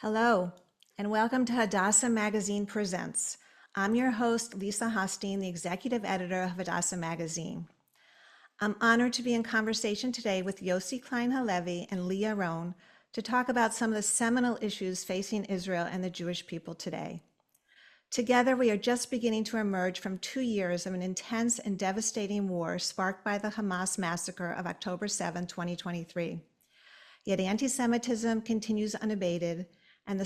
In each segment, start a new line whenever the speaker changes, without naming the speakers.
Hello, and welcome to Hadassah Magazine Presents. I'm your host, Lisa Hostein, the executive editor of Hadassah Magazine. I'm honored to be in conversation today with Yossi Klein Halevi and Lee Yaron to talk about some of the seminal issues facing Israel and the Jewish people today. Together, we are just beginning to emerge from 2 years of an intense and devastating war sparked by the Hamas massacre of October 7, 2023. Yet antisemitism continues unabated, and the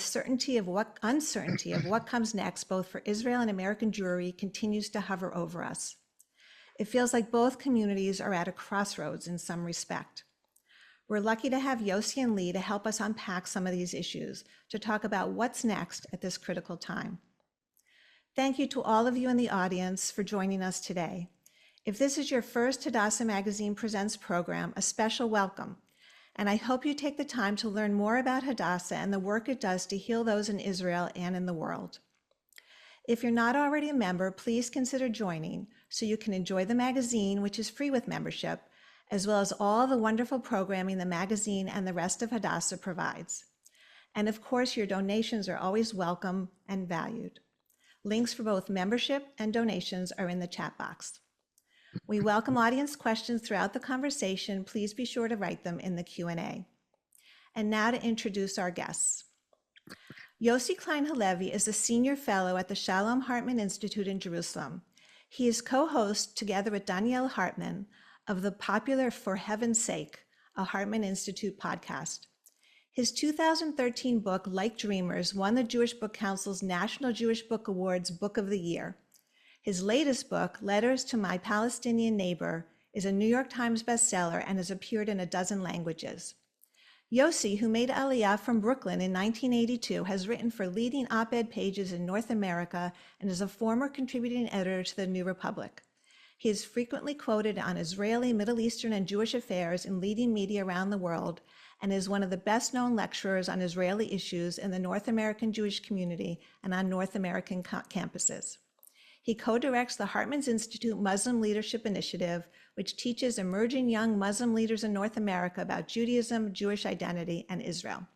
uncertainty of what comes next, both for Israel and American Jewry, continues to hover over us. It feels like both communities are at a crossroads in some respect. We're lucky to have Yossi and Lee to help us unpack some of these issues, to talk about what's next at this critical time. Thank you to all of you in the audience for joining us today. If this is your first Hadassah Magazine Presents program, a special welcome. And I hope you take the time to learn more about Hadassah and the work it does to heal those in Israel and in the world. If you're not already a member, please consider joining so you can enjoy the magazine, which is free with membership, as well as all the wonderful programming the magazine and the rest of Hadassah provides. And of course, your donations are always welcome and valued. Links for both membership and donations are in the chat box. We welcome audience questions throughout the conversation. Please be sure to write them in the Q&A. And now to introduce our guests. Yossi Klein Halevi is a senior fellow at the Shalom Hartman Institute in Jerusalem. He is co-host, together with Danielle Hartman, of the popular For Heaven's Sake, a Hartman Institute podcast. His 2013 book, Like Dreamers, won the Jewish Book Council's National Jewish Book Awards Book of the Year. His latest book, Letters to My Palestinian Neighbor, is a New York Times bestseller and has appeared in 12 languages. Yossi, who made Aliyah from Brooklyn in 1982, has written for leading op-ed pages in North America and is a former contributing editor to the New Republic. He is frequently quoted on Israeli, Middle Eastern, and Jewish affairs in leading media around the world, and is one of the best-known lecturers on Israeli issues in the North American Jewish community and on North American campuses. He co-directs the Hartman's Institute Muslim Leadership Initiative, which teaches emerging young Muslim leaders in North America about Judaism, Jewish identity, and Israel.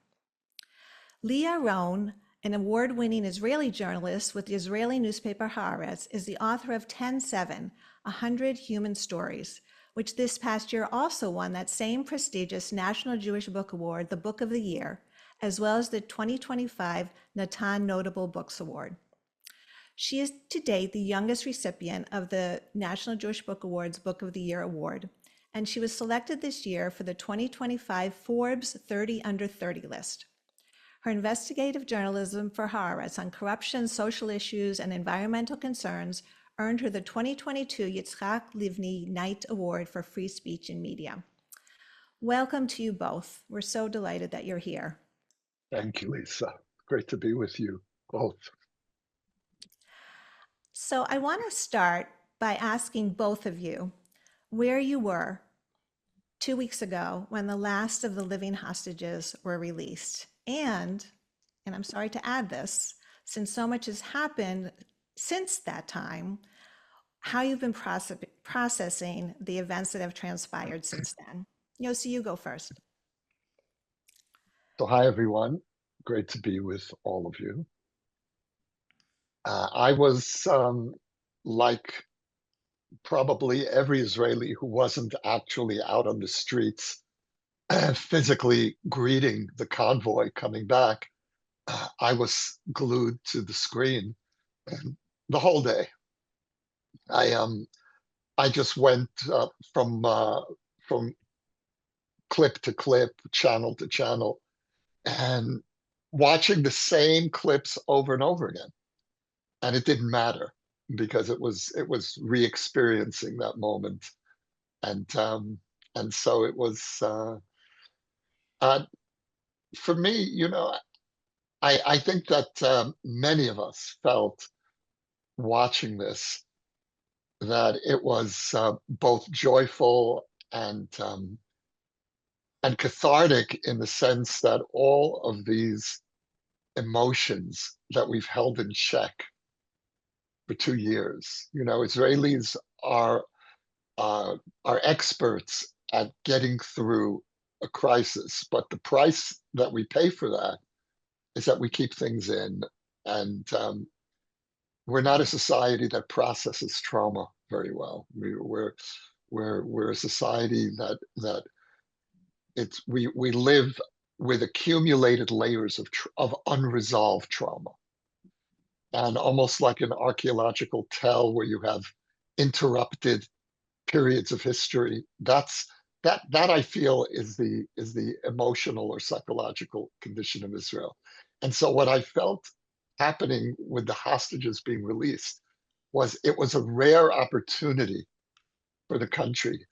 Lee Yaron, an award-winning Israeli journalist with the Israeli newspaper Haaretz, is the author of 10-7, 100 Human Stories, which this past year also won that same prestigious National Jewish Book Award, the Book of the Year, as well as the 2025 Natan Notable Books Award. She is to date the youngest recipient of the National Jewish Book Awards Book of the Year Award, and she was selected this year for the 2025 Forbes 30 Under 30 list. Her investigative journalism for Haaretz on corruption, social issues, and environmental concerns earned her the 2022 Yitzhak Livni Knight Award for Free Speech in Media. Welcome to you both. We're so delighted that you're here.
Thank you, Lisa. Great to be with you both.
So I want to start by asking both of you where you were 2 weeks ago when the last of the living hostages were released. And I'm sorry to add this, since so much has happened since that time, how you've been processing the events that have transpired since then. Yossi, you go first.
So hi, everyone. Great to be with all of you. I was like probably every Israeli who wasn't actually out on the streets physically greeting the convoy coming back. I was glued to the screen the whole day. I just went from clip to clip, channel to channel, and watching the same clips over and over again. And it didn't matter because it was re-experiencing that moment, and so it was for me. I think that many of us felt watching this that it was both joyful and cathartic in the sense that all of these emotions that we've held in check for 2 years. Israelis are experts at getting through a crisis, but the price that we pay for that is that we keep things in, and we're not a society that processes trauma very well. We're a society that we live with accumulated layers of unresolved trauma, and almost like an archaeological tell where you have interrupted periods of history. That I feel is the emotional or psychological condition of Israel. And so what I felt happening with the hostages being released was it was a rare opportunity for the country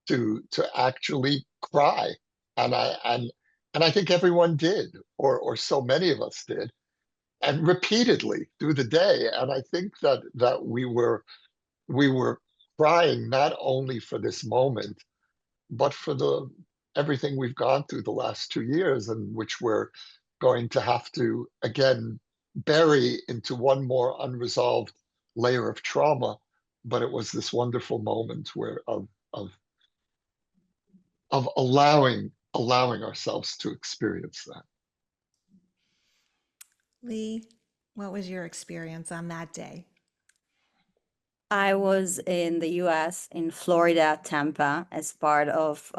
to actually cry. And I think everyone did, or so many of us did, and repeatedly through the day. And I think that we were crying not only for this moment, but for the everything we've gone through the last 2 years, and which we're going to have to again bury into one more unresolved layer of trauma. But it was this wonderful moment where of allowing ourselves to experience that.
Lee, what was your experience on that day?
I was in the US, in Florida, Tampa, as part of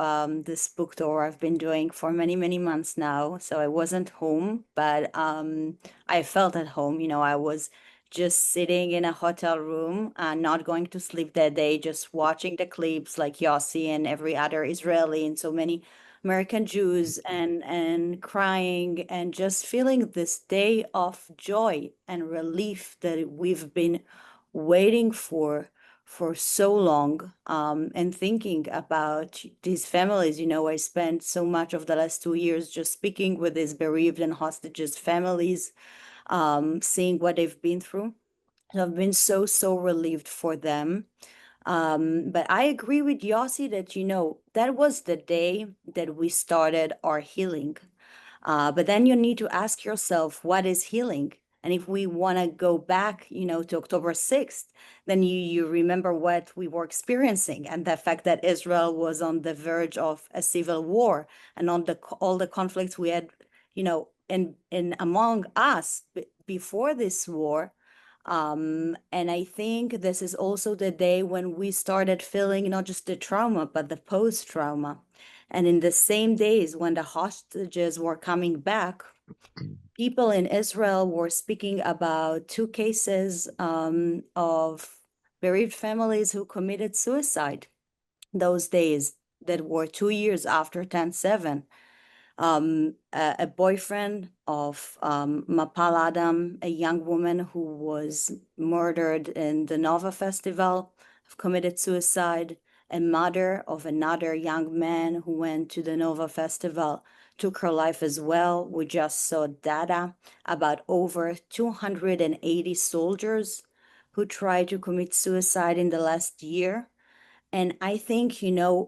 this book tour I've been doing for many, many months now. So I wasn't home, but I felt at home. I was just sitting in a hotel room, not going to sleep that day, just watching the clips like Yossi and every other Israeli and so many American Jews, and crying and just feeling this day of joy and relief that we've been waiting for so long, and thinking about these families. I spent so much of the last 2 years just speaking with these bereaved and hostages families, seeing what they've been through. So I've been so relieved for them. But I agree with Yossi that, that was the day that we started our healing. But then you need to ask yourself, what is healing? And if we want to go back, to October 6th, then you remember what we were experiencing, and the fact that Israel was on the verge of a civil war, and on all the conflicts we had, in among us before this war. And I think this is also the day when we started feeling not just the trauma, but the post-trauma. And in the same days when the hostages were coming back, people in Israel were speaking about two cases of bereaved families who committed suicide those days, that were 2 years after 10/7. A boyfriend of Mapal Adam, a young woman who was murdered in the Nova Festival, committed suicide. A mother of another young man who went to the Nova Festival took her life as well. We just saw data about over 280 soldiers who tried to commit suicide in the last year. And I think,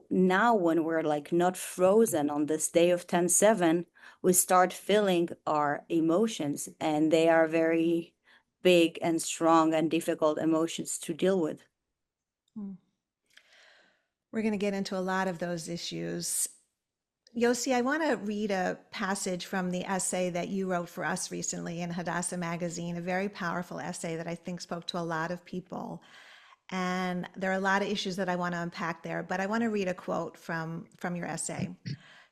now when we're like not frozen on this day of 10/7, we start feeling our emotions, and they are very big and strong and difficult emotions to deal with.
We're going to get into a lot of those issues. Yossi, I want to read a passage from the essay that you wrote for us recently in Hadassah Magazine, a very powerful essay that I think spoke to a lot of people. And there are a lot of issues that I want to unpack there, but I want to read a quote from your essay.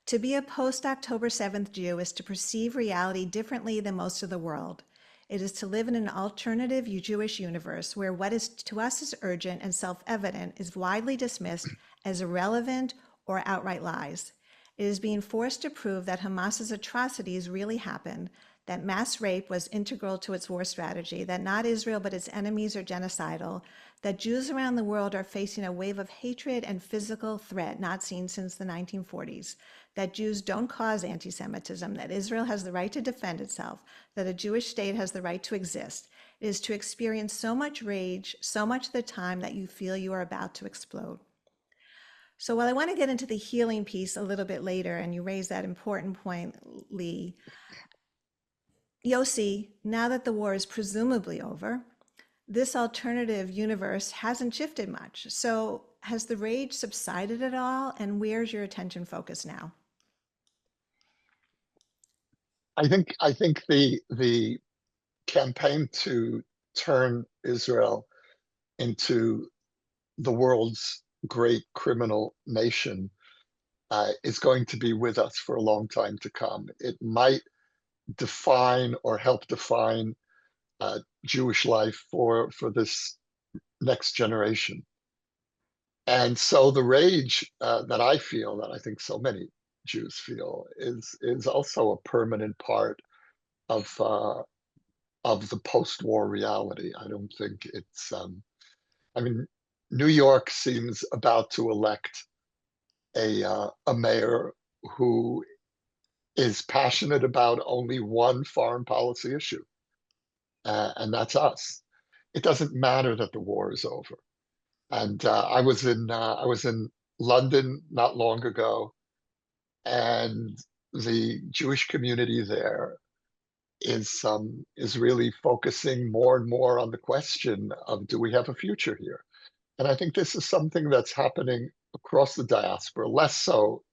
To be a post-October 7th Jew is to perceive reality differently than most of the world. It is to live in an alternative Jewish universe where what is to us is urgent and self-evident is widely dismissed as irrelevant or outright lies. It is being forced to prove that Hamas's atrocities really happened, that mass rape was integral to its war strategy, that not Israel but its enemies are genocidal, that Jews around the world are facing a wave of hatred and physical threat not seen since the 1940s, that Jews don't cause anti-Semitism, that Israel has the right to defend itself, that a Jewish state has the right to exist. It is to experience so much rage, so much of the time that you feel you are about to explode. So while I want to get into the healing piece a little bit later, and you raised that important point, Lee, Yossi, now that the war is presumably over, this alternative universe hasn't shifted much. So has the rage subsided at all? And where's your attention focus now?
I think the campaign to turn Israel into the world's great criminal nation is going to be with us for a long time to come. It might define or help define Jewish life for this next generation. And so the rage that I feel, that I think so many Jews feel, is also a permanent part of the post-war reality. I don't think it's. I mean, New York seems about to elect a mayor who is passionate about only one foreign policy issue, and that's us. It doesn't matter that the war is over. And I was in London not long ago, and the Jewish community there is really focusing more and more on the question of, do we have a future here? And I think this is something that's happening across the diaspora, less so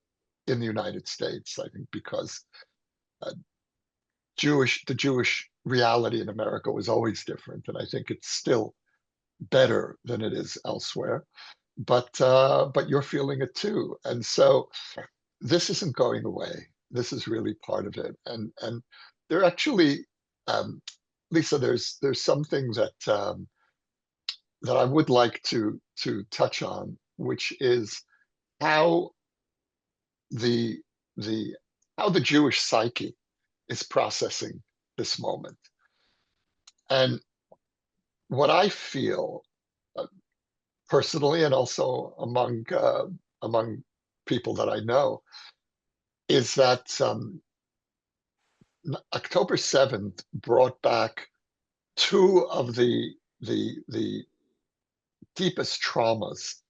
in the United States. I think because uh, the Jewish reality in America was always different, and I think it's still better than it is elsewhere. But you're feeling it too, and so this isn't going away. This is really part of it, and there actually, um, Lisa, there's something that I would like to touch on, which is how the the how the Jewish psyche is processing this moment. And what I feel uh, personally, and also among people that I know, is that October 7th brought back two of the deepest traumas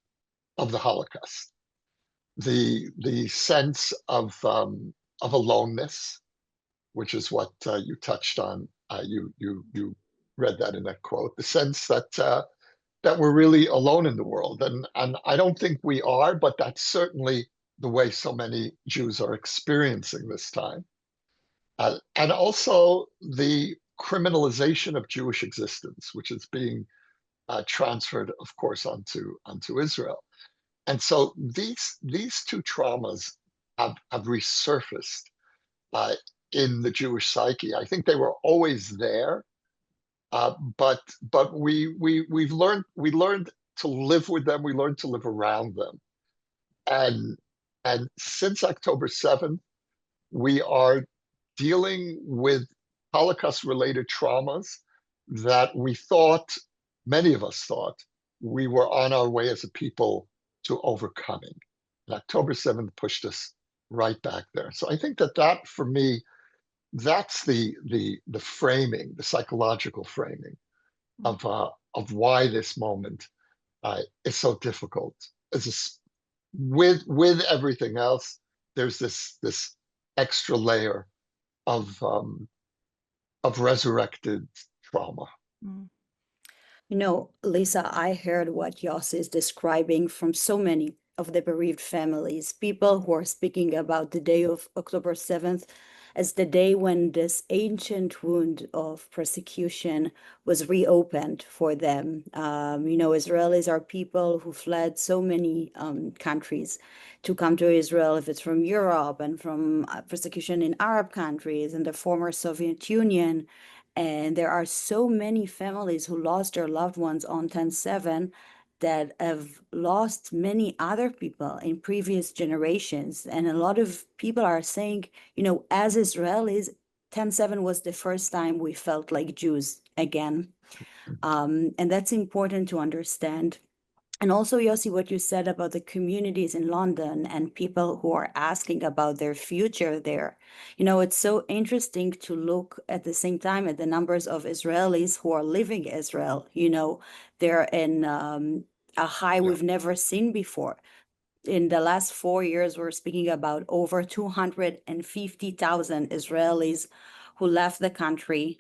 of the Holocaust. The sense of aloneness, which is what you touched on. You read that in that quote. The sense that we're really alone in the world, and I don't think we are, but that's certainly the way so many Jews are experiencing this time. And also the criminalization of Jewish existence, which is being transferred, of course, onto Israel. And so these two traumas have resurfaced uh, in the Jewish psyche. I think they were always there, but we've learned to live with them. We learned to live around them, and and since October 7th, we are dealing with Holocaust-related traumas that many of us thought, we were on our way as a people to overcoming. And October 7th pushed us right back there. So I think that for me, that's the framing, the psychological framing of why this moment is so difficult. With everything else, there's this extra layer of resurrected trauma.
Mm.
You know, Lisa, I heard what Yossi is describing from so many of the bereaved families, people who are speaking about the day of October 7th as the day when this ancient wound of persecution was reopened for them. You know, Israelis are people who fled so many countries to come to Israel, if it's from Europe and from persecution in Arab countries and the former Soviet Union. And there are so many families who lost their loved ones on 10/7 that have lost many other people in previous generations. And a lot of people are saying, you know, as Israelis, 10/7 was the first time we felt like Jews again. And that's important to understand. And also, Yossi, what you said about the communities in London and people who are asking about their future there. You know, it's so interesting to look at the same time at the numbers of Israelis who are leaving Israel. You know, they're in a high
Yeah.
we've never seen before. In the last 4 years, we're speaking about over 250,000 Israelis who left the country.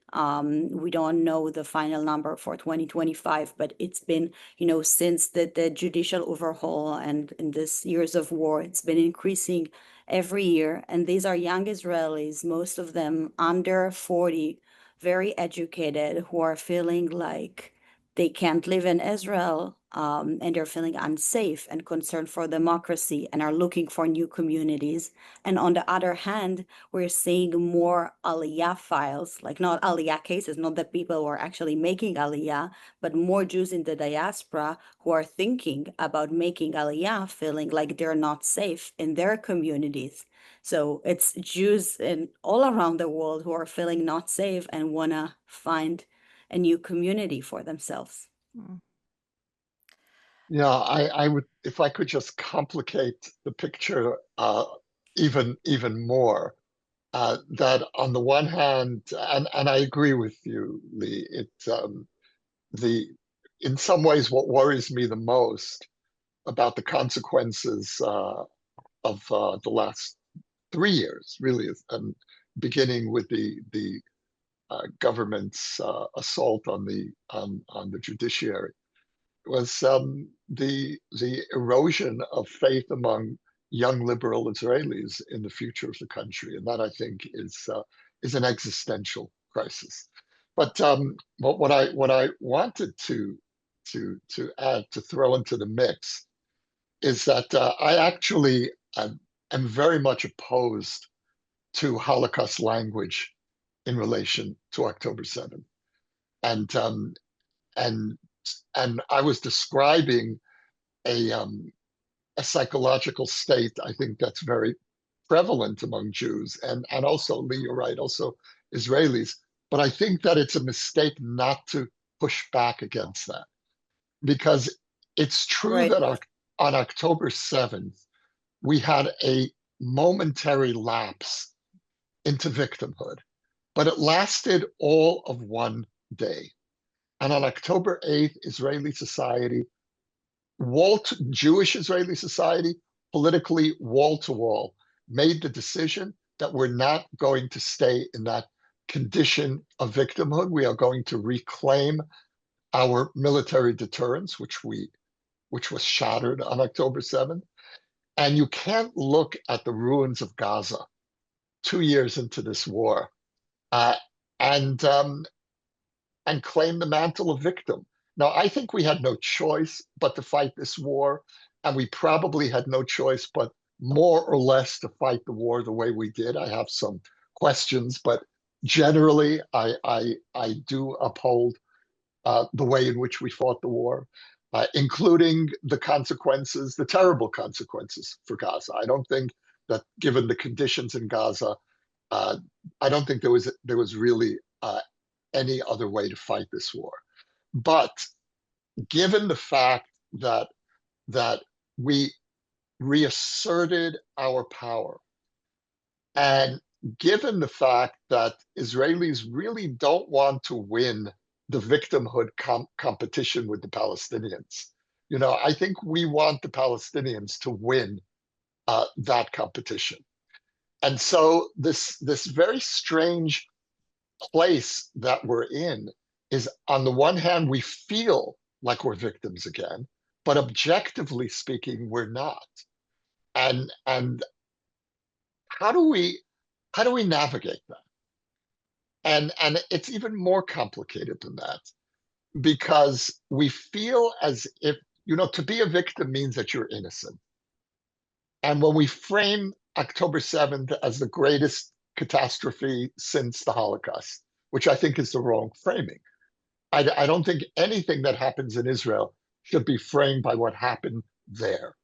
We don't know the final number for 2025, but it's been, you know, since the judicial overhaul and in this years of war, it's been increasing every year. And these are young Israelis, most of them under 40, very educated, who are feeling like they can't live in Israel, and they're feeling unsafe and concerned for democracy and are looking for new communities. And on the other hand, we're seeing more Aliyah files, like not Aliyah cases, not that people were actually making Aliyah, but more Jews in the diaspora who are thinking about making Aliyah, feeling like they're not safe in their communities. So it's Jews in all around the world who are feeling not safe and want to find a new community for themselves.
Mm.
Yeah, I would, if I could just complicate the picture even more, that on the one hand, and I agree with you, Lee, the in some ways what worries me the most about the consequences of the last 3 years, really, beginning with the government's assault on the judiciary, was the erosion of faith among young liberal Israelis in the future of the country, and that I think is an existential crisis. But what I wanted to add, to throw into the mix, is that I actually am very much opposed to Holocaust language in relation to October 7th. And and and I was describing a psychological state, I think, that's very prevalent among Jews, and also, Lee, you're right, also Israelis. But I think that it's a mistake not to push back against that, because it's true
Right.
that on October 7th, we had a momentary lapse into victimhood, but it lasted all of one day. And on October 8th, Israeli society, Jewish Israeli society, politically wall to wall, made the decision that we're not going to stay in that condition of victimhood. We are going to reclaim our military deterrence, which was shattered on October 7th. And you can't look at the ruins of Gaza 2 years into this war uh, and and claim the mantle of victim. Now, I think we had no choice but to fight this war, and we probably had no choice but more or less to fight the war the way we did. I have some questions, but generally, I do uphold the way in which we fought the war, including the consequences, the terrible consequences for Gaza. I don't think that, given the conditions in Gaza, uh, I don't think there was really any other way to fight this war. But given the fact that we reasserted our power, and given the fact that Israelis really don't want to win the victimhood competition with the Palestinians, I think we want the Palestinians to win that competition. And so this very strange place that we're in is, on the one hand, we feel like we're victims again, but objectively speaking, we're not. And how do we navigate that? And it's even more complicated than that, because we feel as if, to be a victim means that you're innocent. And when we frame October 7th as the greatest catastrophe since the Holocaust, which I think is the wrong framing, I don't think anything that happens in Israel should be framed by what happened there.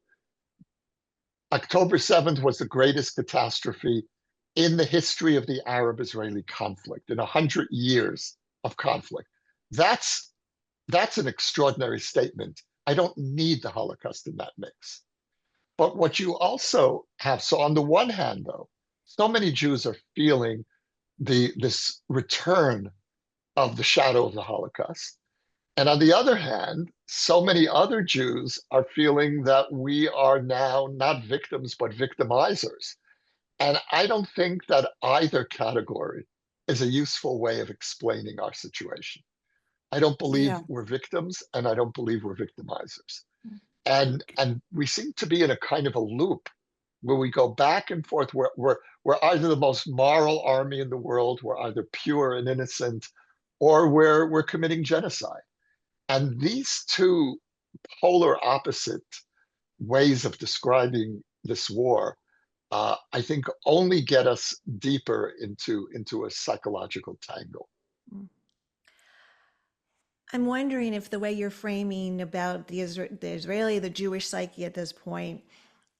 October 7th was the greatest catastrophe in the history of the Arab-Israeli conflict, in 100 years of conflict. That's an extraordinary statement. I don't need the Holocaust in that mix. But what you also have, so on the one hand, though, so many Jews are feeling this return of the shadow of the Holocaust. And on the other hand, so many other Jews are feeling that we are now not victims, but victimizers. And I don't think that either category is a useful way of explaining our situation. I don't believe
Yeah.
we're victims, and I don't believe we're victimizers.
Mm.
And we seem to be in a kind of a loop where we go back and forth. We're either the most moral army in the world, we're either pure and innocent, or we're committing genocide. And these two polar opposite ways of describing this war, I think, only get us deeper into a psychological tangle.
Mm. I'm wondering if the way you're framing about the Israeli, the Jewish psyche at this point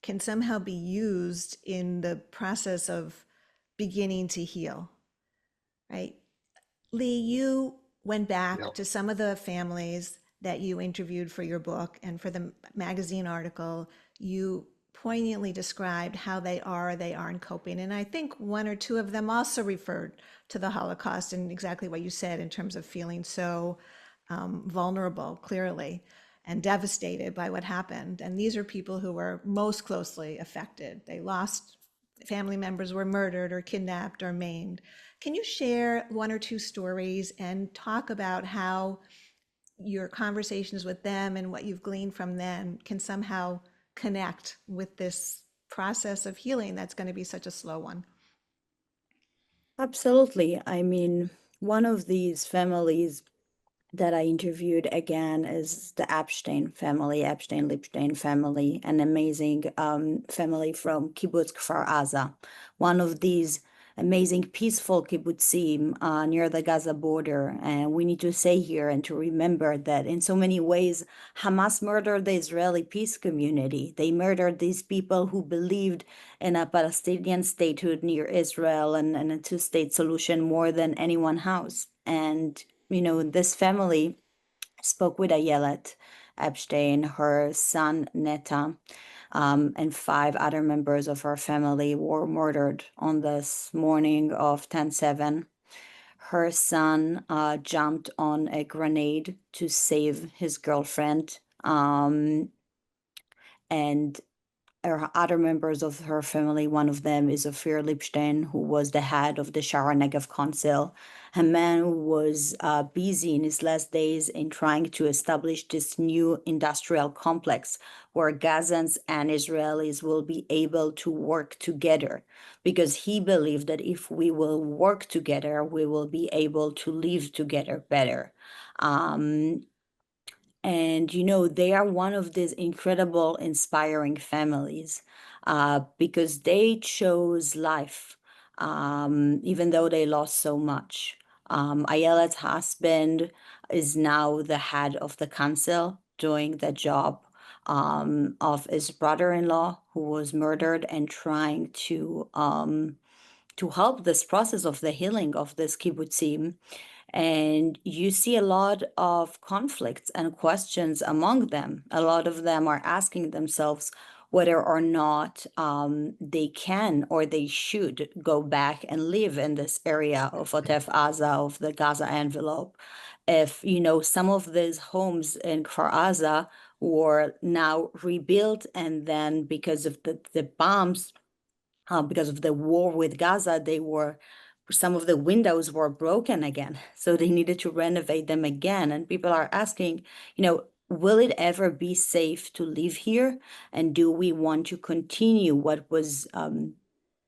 can somehow be used in the process of beginning to heal, right? Lee, you went
You
back
know,
to some of the families that you interviewed for your book and for the magazine article. You poignantly described how they aren't coping. And I think one or two of them also referred to the Holocaust and exactly what you said in terms of feeling so vulnerable, clearly, and devastated by what happened. And these are people who were most closely affected. They lost family members, were murdered or kidnapped or maimed. Can you share one or two stories and talk about how your conversations with them and what you've gleaned from them can somehow connect with this process of healing that's going to be such a slow one?
Absolutely. I mean, one of these families that I interviewed again is the Epstein-Lipstein family, an amazing family from Kibbutz Kfar Aza, one of these amazing peaceful kibbutzim near the Gaza border. And we need to say here and to remember that in so many ways, Hamas murdered the Israeli peace community. They murdered these people who believed in a Palestinian statehood near Israel and a two-state solution more than anyone else. And this family spoke with Ayelet Epstein, her son Neta, and 5 other members of her family were murdered on this morning of 10/7. Her son jumped on a grenade to save his girlfriend, and other members of her family. One of them is Ophir Lipstein, who was the head of the Shara Negev Council, a man who was busy in his last days in trying to establish this new industrial complex where Gazans and Israelis will be able to work together, because he believed that if we will work together, we will be able to live together better. And they are one of these incredible, inspiring families because they chose life, even though they lost so much. Ayelet's husband is now the head of the council, doing the job of his brother-in-law who was murdered, and trying to help this process of the healing of this kibbutzim. And you see a lot of conflicts and questions among them. A lot of them are asking themselves whether or not they can or they should go back and live in this area of Otef Aza, of the Gaza envelope. If, some of these homes in Kfar Aza were now rebuilt, and then because of the bombs, because of the war with Gaza, some of the windows were broken again. So they needed to renovate them again. And people are asking, will it ever be safe to live here? And do we want to continue what was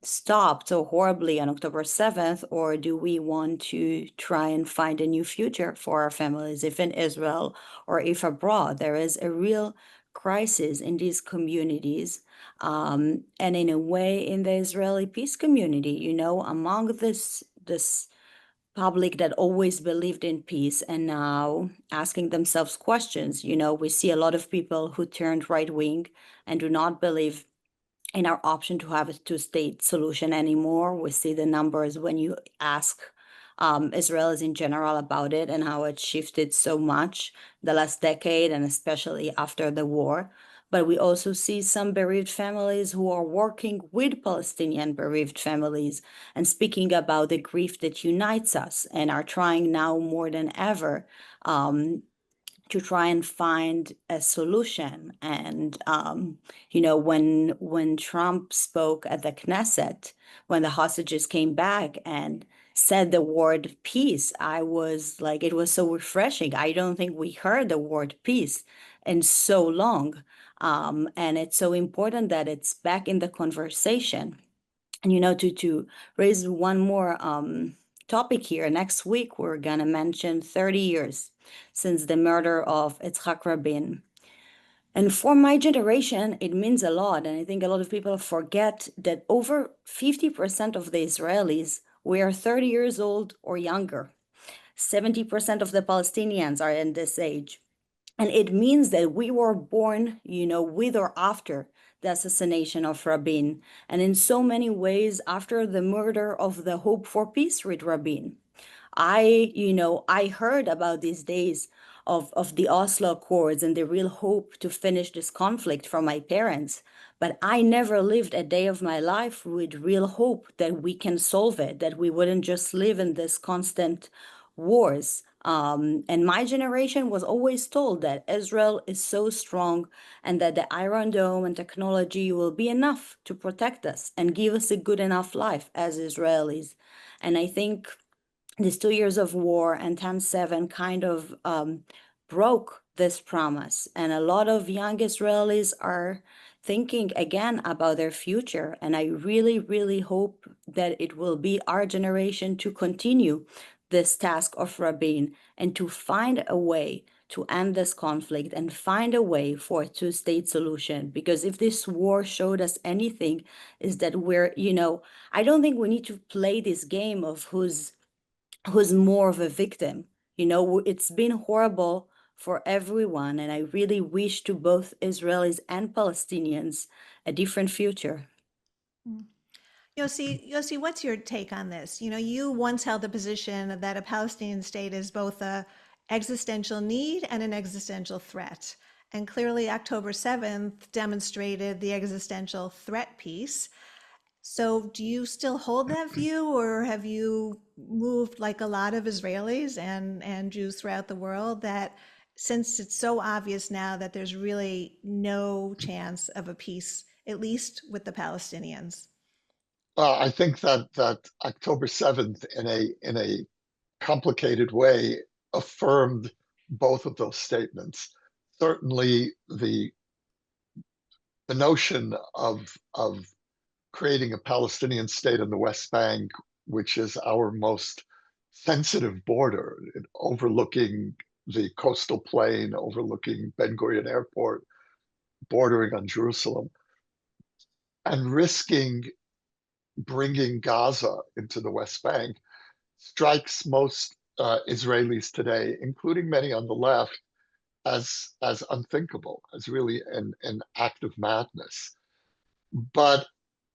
stopped so horribly on October 7th, or do we want to try and find a new future for our families, if in Israel or if abroad? There is a real crisis in these communities, and in a way in the Israeli peace community, among this public that always believed in peace and now asking themselves questions. We see a lot of people who turned right-wing and do not believe in our option to have a two-state solution anymore. We see the numbers when you ask Israelis in general about it and how it shifted so much the last decade, and especially after the war. But we also see some bereaved families who are working with Palestinian bereaved families and speaking about the grief that unites us, and are trying now more than ever to try and find a solution. And when Trump spoke at the Knesset, when the hostages came back, and said the word peace, I was like, it was so refreshing. I don't think we heard the word peace in so long. And it's so important that it's back in the conversation. And, to raise one more topic here, next week, we're going to mention 30 years since the murder of Yitzhak Rabin. And for my generation, it means a lot. And I think a lot of people forget that over 50% of the Israelis were 30 years old or younger. 70% of the Palestinians are in this age. And it means that we were born, with or after the assassination of Rabin. And in so many ways, after the murder of the hope for peace with Rabin. I heard about these days of the Oslo Accords and the real hope to finish this conflict from my parents. But I never lived a day of my life with real hope that we can solve it, that we wouldn't just live in this constant wars. And my generation was always told that Israel is so strong and that the Iron Dome and technology will be enough to protect us and give us a good enough life as Israelis. And I think these 2 years of war and 10/7 kind of broke this promise. And a lot of young Israelis are thinking again about their future. And I really, really hope that it will be our generation to continue this task of Rabin and to find a way to end this conflict and find a way for a two-state solution. Because if this war showed us anything, is that I don't think we need to play this game of who's more of a victim. It's been horrible for everyone, and I really wish to both Israelis and Palestinians a different future.
Yossi, what's your take on this? You once held the position that a Palestinian state is both a existential need and an existential threat. And clearly October 7th demonstrated the existential threat piece. So do you still hold that view, or have you moved like a lot of Israelis and Jews throughout the world that since it's so obvious now that there's really no chance of a peace, at least with the Palestinians?
I think that October 7th, in a complicated way, affirmed both of those statements. Certainly, the notion of creating a Palestinian state in the West Bank, which is our most sensitive border, overlooking the coastal plain, overlooking Ben Gurion Airport, bordering on Jerusalem, and risking bringing Gaza into the West Bank, strikes most Israelis today, including many on the left, as unthinkable, as really an act of madness. But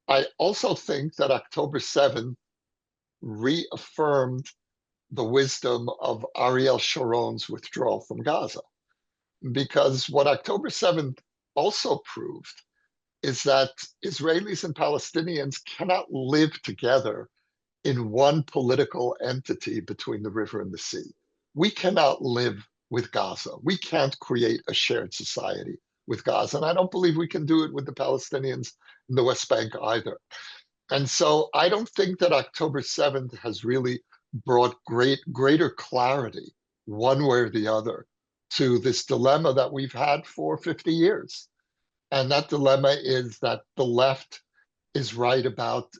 I also think that October 7th reaffirmed the wisdom of Ariel Sharon's withdrawal from Gaza. Because what October 7th also proved is that Israelis and Palestinians cannot live together in one political entity between the river and the sea. We cannot live with Gaza. We can't create a shared society with Gaza. And I don't believe we can do it with the Palestinians in the West Bank either. And so I don't think that October 7th has really brought greater clarity, one way or the other, to this dilemma that we've had for 50 years. And that dilemma is that the left is right about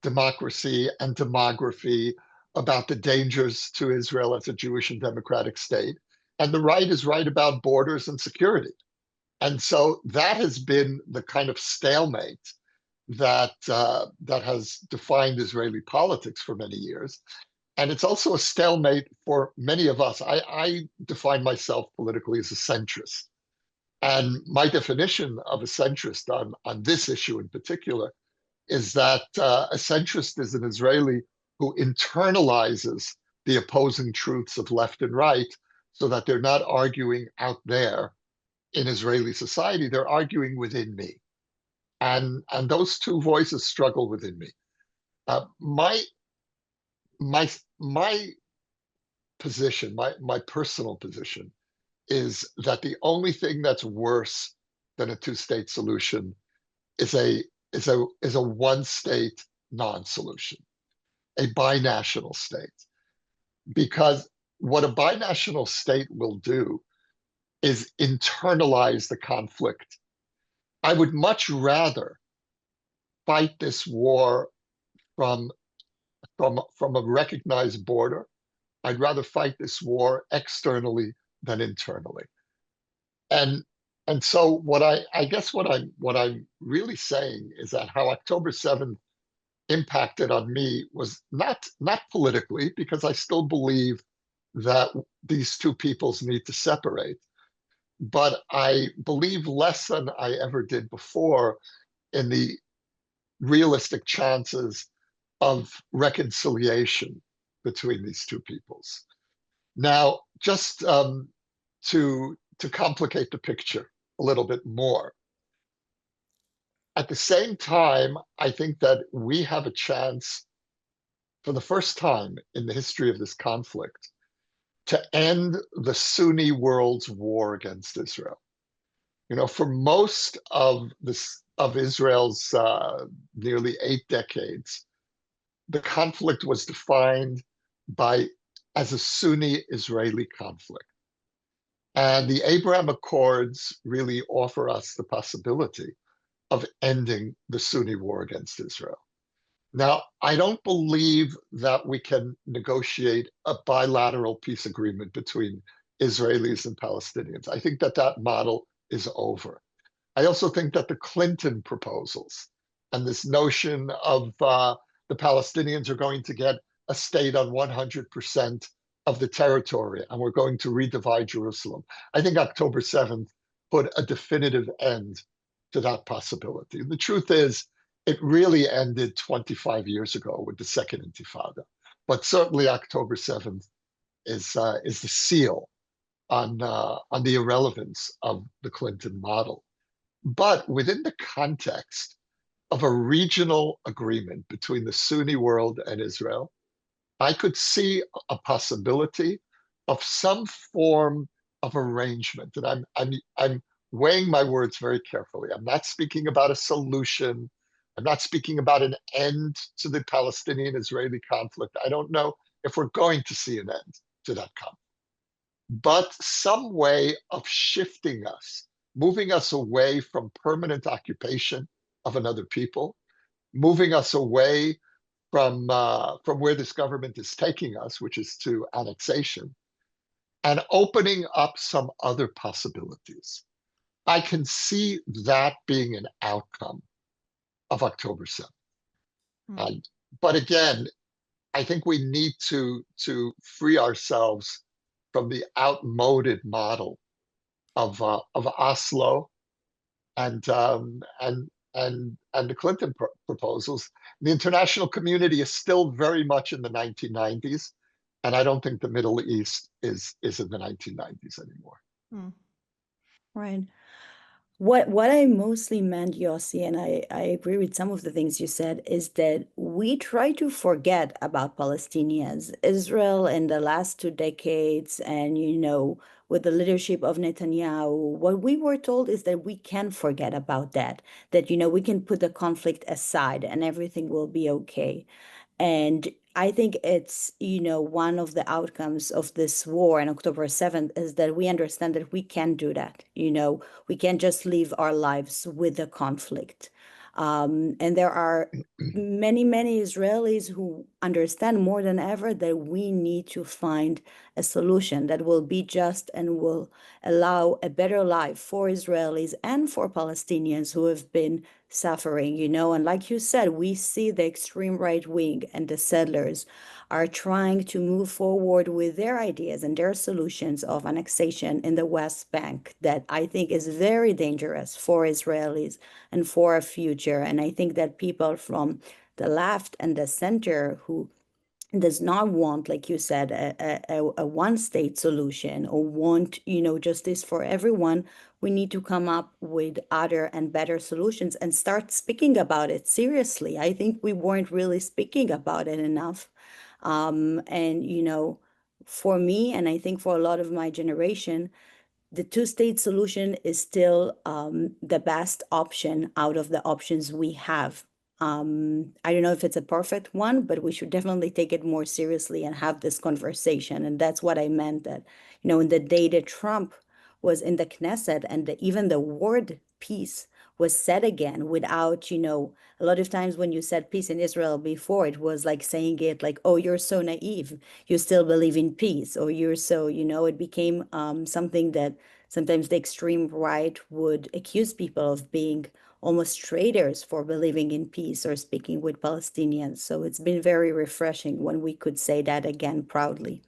democracy and demography, about the dangers to Israel as a Jewish and democratic state. And the right is right about borders and security. And so that has been the kind of stalemate that has defined Israeli politics for many years. And it's also a stalemate for many of us. I define myself politically as a centrist. And my definition of a centrist on this issue in particular is that a centrist is an Israeli who internalizes the opposing truths of left and right so that they're not arguing out there in Israeli society, they're arguing within me. And those two voices struggle within me. My position, my personal position, is that the only thing that's worse than a two-state solution is a one-state non-solution. a binational state. Because what a binational state will do is internalize the conflict. I would much rather fight this war from, from a recognized border. I'd rather fight this war externally than internally. And and so I guess what I'm really saying is that how October 7th impacted on me was not politically, because I still believe that these two peoples need to separate, but I believe less than I ever did before in the realistic chances of reconciliation between these two peoples. Now, just to complicate the picture a little bit more, at the same time, I think that we have a chance for the first time in the history of this conflict to end the Sunni world's war against Israel. You know, for most of this of Israel's nearly 8 decades, the conflict was defined by as a Sunni-Israeli conflict. And the Abraham Accords really offer us the possibility of ending the Sunni war against Israel. Now, I don't believe that we can negotiate a bilateral peace agreement between Israelis and Palestinians. I think that that model is over. I also think that the Clinton proposals and this notion of the Palestinians are going to get a state on 100% of the territory and we're going to redivide Jerusalem. I think October 7th put a definitive end to that possibility. And the truth is, it really ended 25 years ago with the Second Intifada. But certainly October 7th is the seal on the irrelevance of the Clinton model. But within the context of a regional agreement between the Sunni world and Israel, I could see a possibility of some form of arrangement. And I'm weighing my words very carefully. I'm not speaking about a solution. I'm not speaking about an end to the Palestinian-Israeli conflict. I don't know if we're going to see an end to that conflict, but some way of shifting us, moving us away from permanent occupation of another people, moving us away from where this government is taking us, which is to annexation, and opening up some other possibilities. I can see that being an outcome of October 7th.
Hmm.
But again, I think we need to free ourselves from the outmoded model of Oslo and the Clinton proposals. The international community is still very much in the 1990s, and I don't think the Middle East is in the 1990s anymore.
Hmm.
Right. What I mostly meant, Yossi, and I agree with some of the things you said, is that we try to forget about Palestinians. Israel in the last 2 decades, and with the leadership of Netanyahu, what we were told is that we can forget about that, we can put the conflict aside and everything will be okay. And I think it's, one of the outcomes of this war on October 7th is that we understand that we can do that. We can't just live our lives with the conflict. And there are many, many Israelis who understand more than ever that we need to find a solution that will be just and will allow a better life for Israelis and for Palestinians who have been suffering, and like you said, we see the extreme right wing and the settlers are trying to move forward with their ideas and their solutions of annexation in the West Bank that I think is very dangerous for Israelis and for a future. And I think that people from the left and the center who does not want, like you said, a one-state solution or want, justice for everyone, we need to come up with other and better solutions and start speaking about it seriously. I think we weren't really speaking about it enough. And for me, and I think for a lot of my generation, the two-state solution is still the best option out of the options we have I don't know if it's a perfect one, but we should definitely take it more seriously and have this conversation. And that's what I meant that, in the day that Trump was in the Knesset and even the word peace was said again without, a lot of times when you said peace in Israel before, it was like saying it like, oh, you're so naive. You still believe in peace, or you're so, it became something that sometimes the extreme right would accuse people of being almost traitors for believing in peace or speaking with Palestinians. So it's been very refreshing when we could say that again proudly.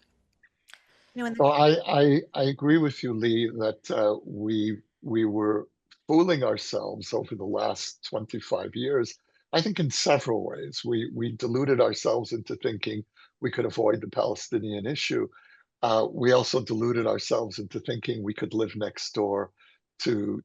In
So I agree with you, Lee, that we were fooling ourselves over the last 25 years. I think in several ways. We deluded ourselves into thinking we could avoid the Palestinian issue. We also deluded ourselves into thinking we could live next door to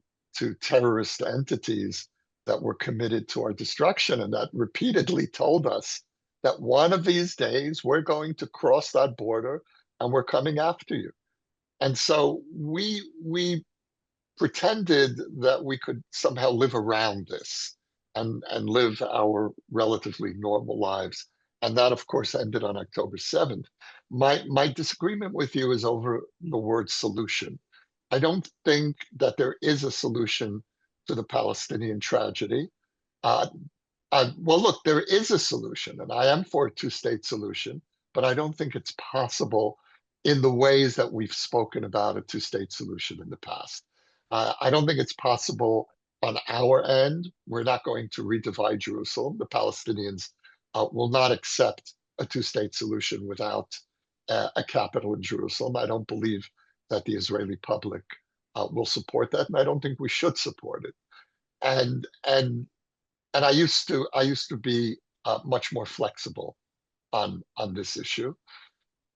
terrorist entities that were committed to our destruction and that repeatedly told us that one of these days we're going to cross that border and we're coming after you. And so we pretended that we could somehow live around this and live our relatively normal lives. And that, of course, ended on October 7th. My disagreement with you is over the word solution. I don't think that there is a solution to the Palestinian tragedy. Uh, well, look, there is a solution, and I am for a two-state solution, but I don't think it's possible in the ways that we've spoken about a two-state solution in the past. I don't think it's possible on our end. We're not going to redivide Jerusalem. The Palestinians will not accept a two-state solution without a capital in Jerusalem. I don't believe that the Israeli public will support that, and I don't think we should support it. And I used to be much more flexible on this issue.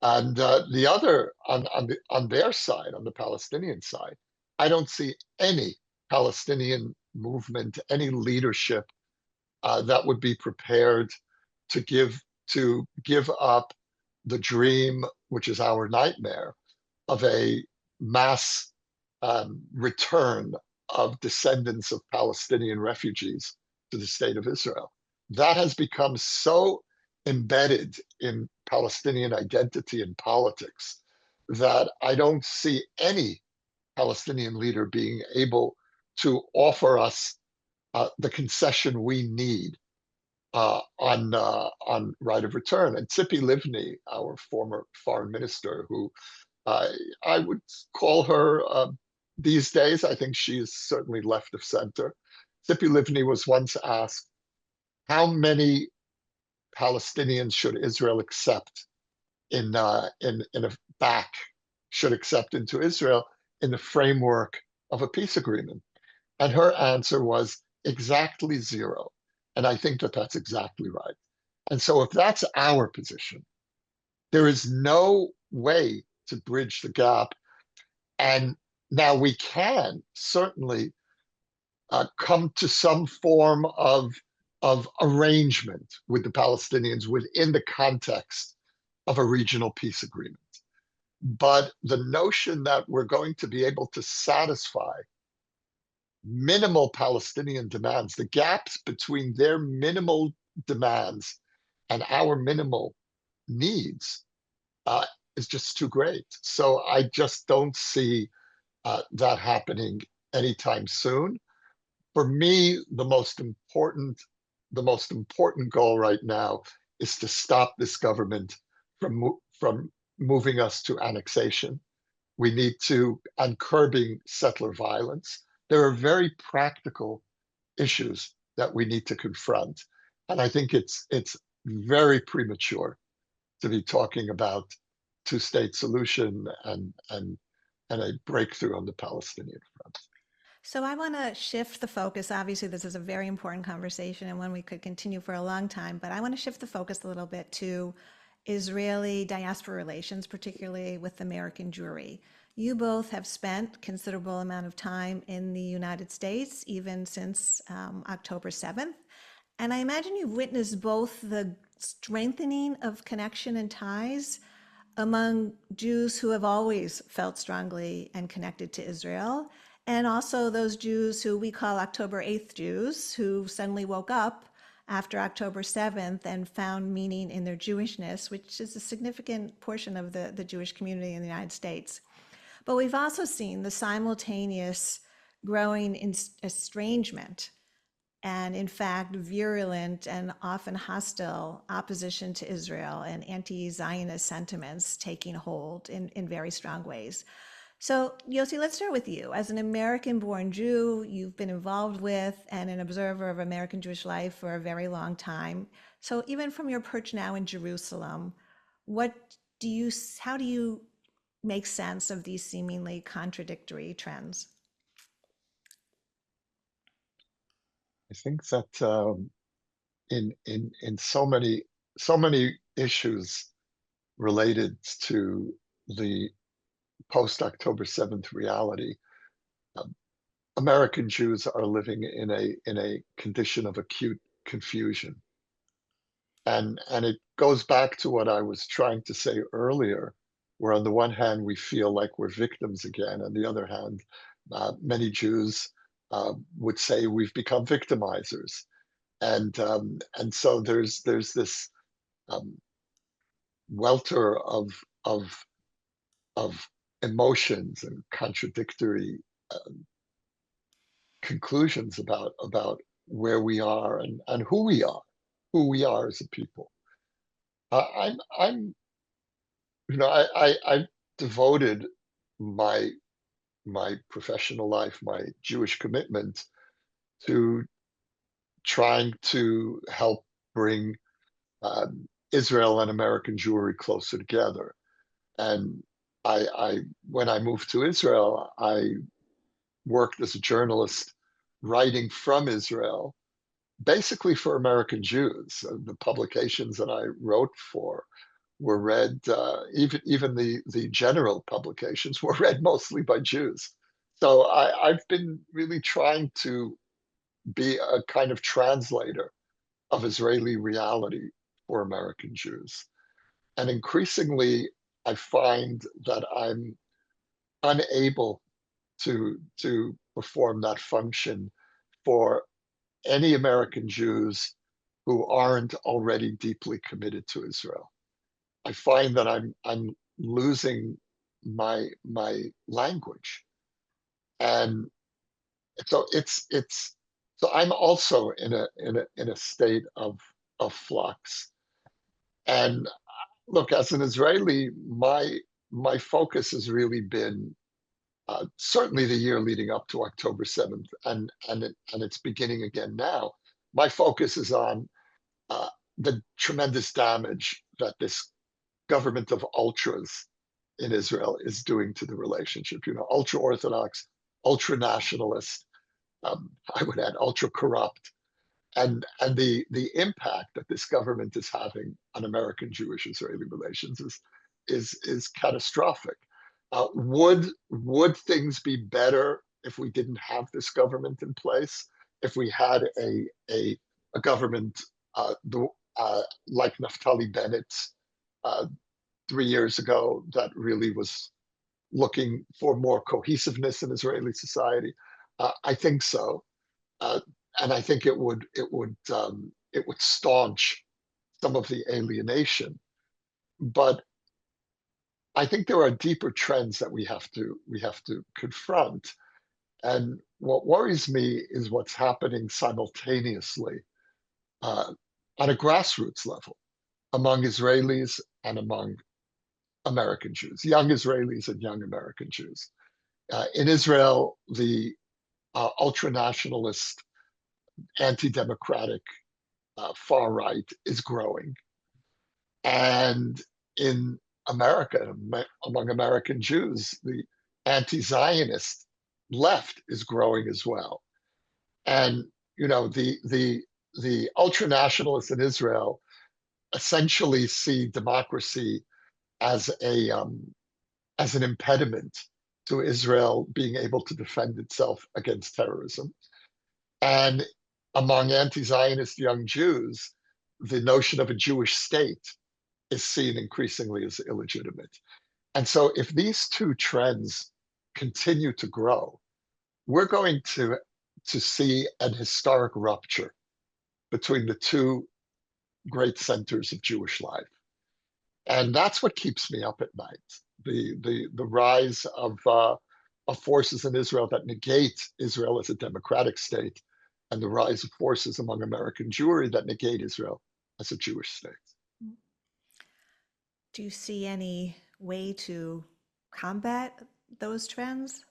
And the other on their side, on the Palestinian side, I don't see any Palestinian movement, any leadership that would be prepared to give up the dream, which is our nightmare, of a mass return of descendants of Palestinian refugees to the state of Israel. That has become so embedded in Palestinian identity and politics that I don't see any Palestinian leader being able to offer us the concession we need on right of return. And Tzipi Livni, our former foreign minister, who uh, I would call her these days, I think she is certainly left of center. Tzipi Livni was once asked, how many Palestinians should Israel accept in a back should accept into Israel in the framework of a peace agreement? And her answer was exactly zero. And I think that that's exactly right. And so if that's our position, there is no way to bridge the gap. And now we can certainly come to some form of arrangement with the Palestinians within the context of a regional peace agreement. But the notion that we're going to be able to satisfy minimal Palestinian demands, the gaps between their minimal demands and our minimal needs, uh, is just too great. So I just don't see that happening anytime soon. For me, the most important goal right now is to stop this government from moving us to annexation. We need to, and curbing settler violence. There are very practical issues that we need to confront, and I think it's very premature to be talking about two-state solution and a breakthrough on the Palestinian front.
So I want to shift the focus. Obviously, this is a very important conversation and one we could continue for a long time, but I want to shift the focus a little bit to Israeli diaspora relations, particularly with American Jewry. You both have spent considerable amount of time in the United States, even since October 7th. And I imagine you've witnessed both the strengthening of connection and ties among Jews who have always felt strongly and connected to Israel, and also those Jews who we call October 8th Jews, who suddenly woke up after October 7th and found meaning in their Jewishness, which is a significant portion of the Jewish community in the United States. But we've also seen the simultaneous growing estrangement and, in fact, virulent and often hostile opposition to Israel and anti-Zionist sentiments taking hold in very strong ways. So, Yossi, let's start with you. As an American-born Jew, you've been involved with and an observer of American Jewish life for a very long time. So, even from your perch now in Jerusalem, how do you make sense of these seemingly contradictory trends?
I think that in so many issues related to the post October 7th reality, um, American Jews are living in a condition of acute confusion. And it goes back to what I was trying to say earlier, where on the one hand we feel like we're victims again, on the other hand, many Jews would say we've become victimizers, and so there's this um, welter of emotions and contradictory conclusions about where we are and who we are as a people. I'm you know I've devoted my my professional life, my Jewish commitment to trying to help bring Israel and American Jewry closer together. And when I moved to Israel, I worked as a journalist writing from Israel, basically for American Jews. The publications that I wrote for were read, even the general publications were read mostly by Jews. So I've been really trying to be a kind of translator of Israeli reality for American Jews. And increasingly, I find that I'm unable to perform that function for any American Jews who aren't already deeply committed to Israel. I find that I'm losing my language, and so so I'm also in a state of flux. And look, as an Israeli, my focus has really been certainly the year leading up to October 7th, and it's beginning again now. My focus is on the tremendous damage that this government of ultras in Israel is doing to the relationship. You know, ultra orthodox, ultra nationalist, I would add ultra corrupt, and the impact that this government is having on American Jewish Israeli relations is catastrophic. Would things be better if we didn't have this government in place? If we had a government like Naftali Bennett's 3 years ago that really was looking for more cohesiveness in Israeli society? I think so, and I think it would staunch some of the alienation. But I think there are deeper trends that we have to confront. And what worries me is what's happening simultaneously uh, on a grassroots level among Israelis and among American Jews, young Israelis and young American Jews. In Israel, the ultra-nationalist, anti-democratic far right is growing. And in America, among American Jews, the anti-Zionist left is growing as well. And you know, the ultra nationalists in Israel essentially see democracy as as an impediment to Israel being able to defend itself against terrorism. And among anti-Zionist young Jews, the notion of a Jewish state is seen increasingly as illegitimate. And so if these two trends continue to grow, we're going to see an historic rupture between the two great centers of Jewish life. And that's what keeps me up at night. The rise of forces in Israel that negate Israel as a democratic state, and the rise of forces among American Jewry that negate Israel as a Jewish state.
Do you see any way to combat those trends?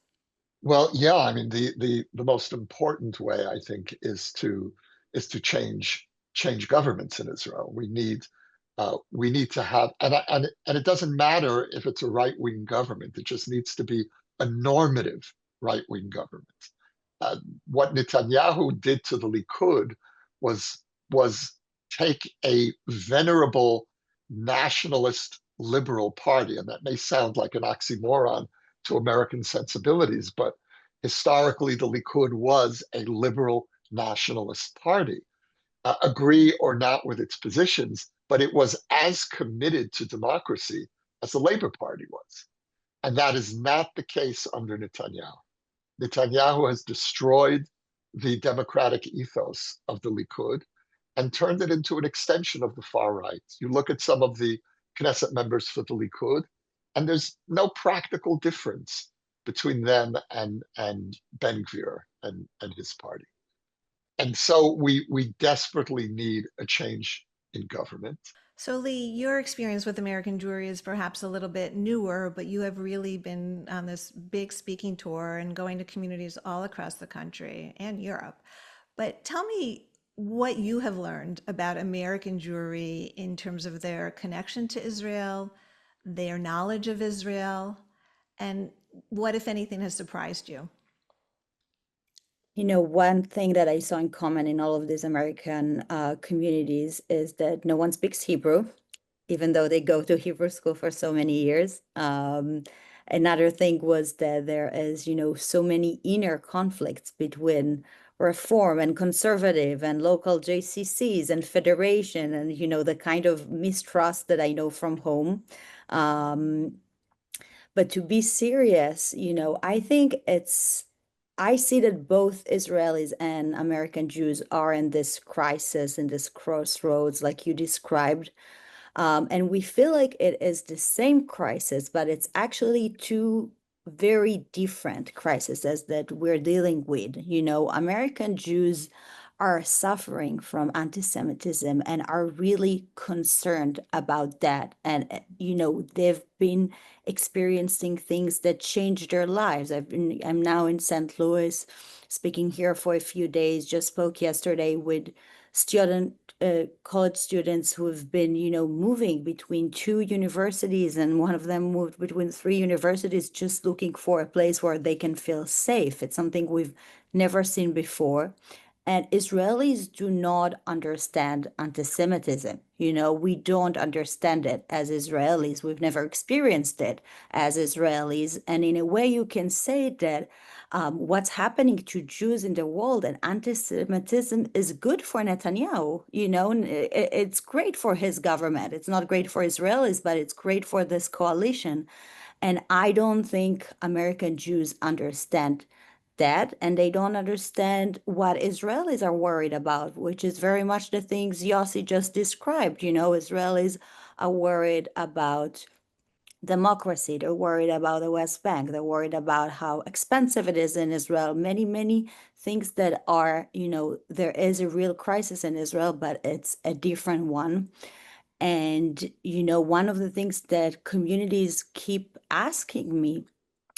Well, yeah, I mean the most important way I think is to change governments in Israel. We need to have and it doesn't matter if it's a right-wing government. It just needs to be a normative right-wing government. Uh, what Netanyahu did to the Likud was take a venerable nationalist liberal party, and that may sound like an oxymoron to American sensibilities, but historically the Likud was a liberal nationalist party. Agree or not with its positions, but it was as committed to democracy as the Labor Party was. And that is not the case under Netanyahu. Netanyahu has destroyed the democratic ethos of the Likud and turned it into an extension of the far right. You look at some of the Knesset members for the Likud, and there's no practical difference between them and Ben Gvir and his party. And so we desperately need a change in government.
So, Lee, your experience with American Jewry is perhaps a little bit newer, but you have really been on this big speaking tour and going to communities all across the country and Europe. But tell me what you have learned about American Jewry in terms of their connection to Israel, their knowledge of Israel, and what, if anything, has surprised you?
One thing that I saw in common in all of these American communities is that no one speaks Hebrew, even though they go to Hebrew school for so many years. Another thing was that there is, so many inner conflicts between reform and conservative and local JCCs and federation and, the kind of mistrust that I know from home. But to be serious, I think I see that both Israelis and American Jews are in this crisis, in this crossroads, like you described. And we feel like it is the same crisis, but it's actually two very different crises that we're dealing with. American Jews are suffering from anti-Semitism and are really concerned about that. And, they've been experiencing things that changed their lives. I'm now in St. Louis, speaking here for a few days, just spoke yesterday with college students who have been, moving between two universities, and one of them moved between three universities just looking for a place where they can feel safe. It's something we've never seen before. And Israelis do not understand anti-Semitism. We don't understand it as Israelis. We've never experienced it as Israelis. And in a way, you can say that what's happening to Jews in the world and anti-Semitism is good for Netanyahu. It's great for his government. It's not great for Israelis, but it's great for this coalition. And I don't think American Jews understand that, and they don't understand what Israelis are worried about, which is very much the things Yossi just described. Israelis are worried about democracy. They're worried about the West Bank. They're worried about how expensive it is in Israel. Many, many things that are, there is a real crisis in Israel, but it's a different one. And, one of the things that communities keep asking me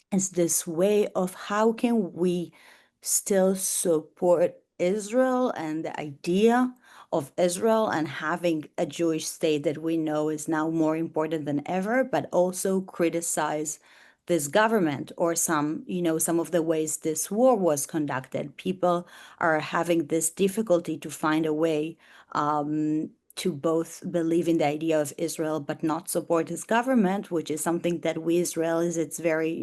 is this way of how can we still support Israel and the idea of Israel and having a Jewish state that we know is now more important than ever, but also criticize this government or some of the ways this war was conducted. People are having this difficulty to find a way to both believe in the idea of Israel but not support his government, which is something that we Israelis, it's very,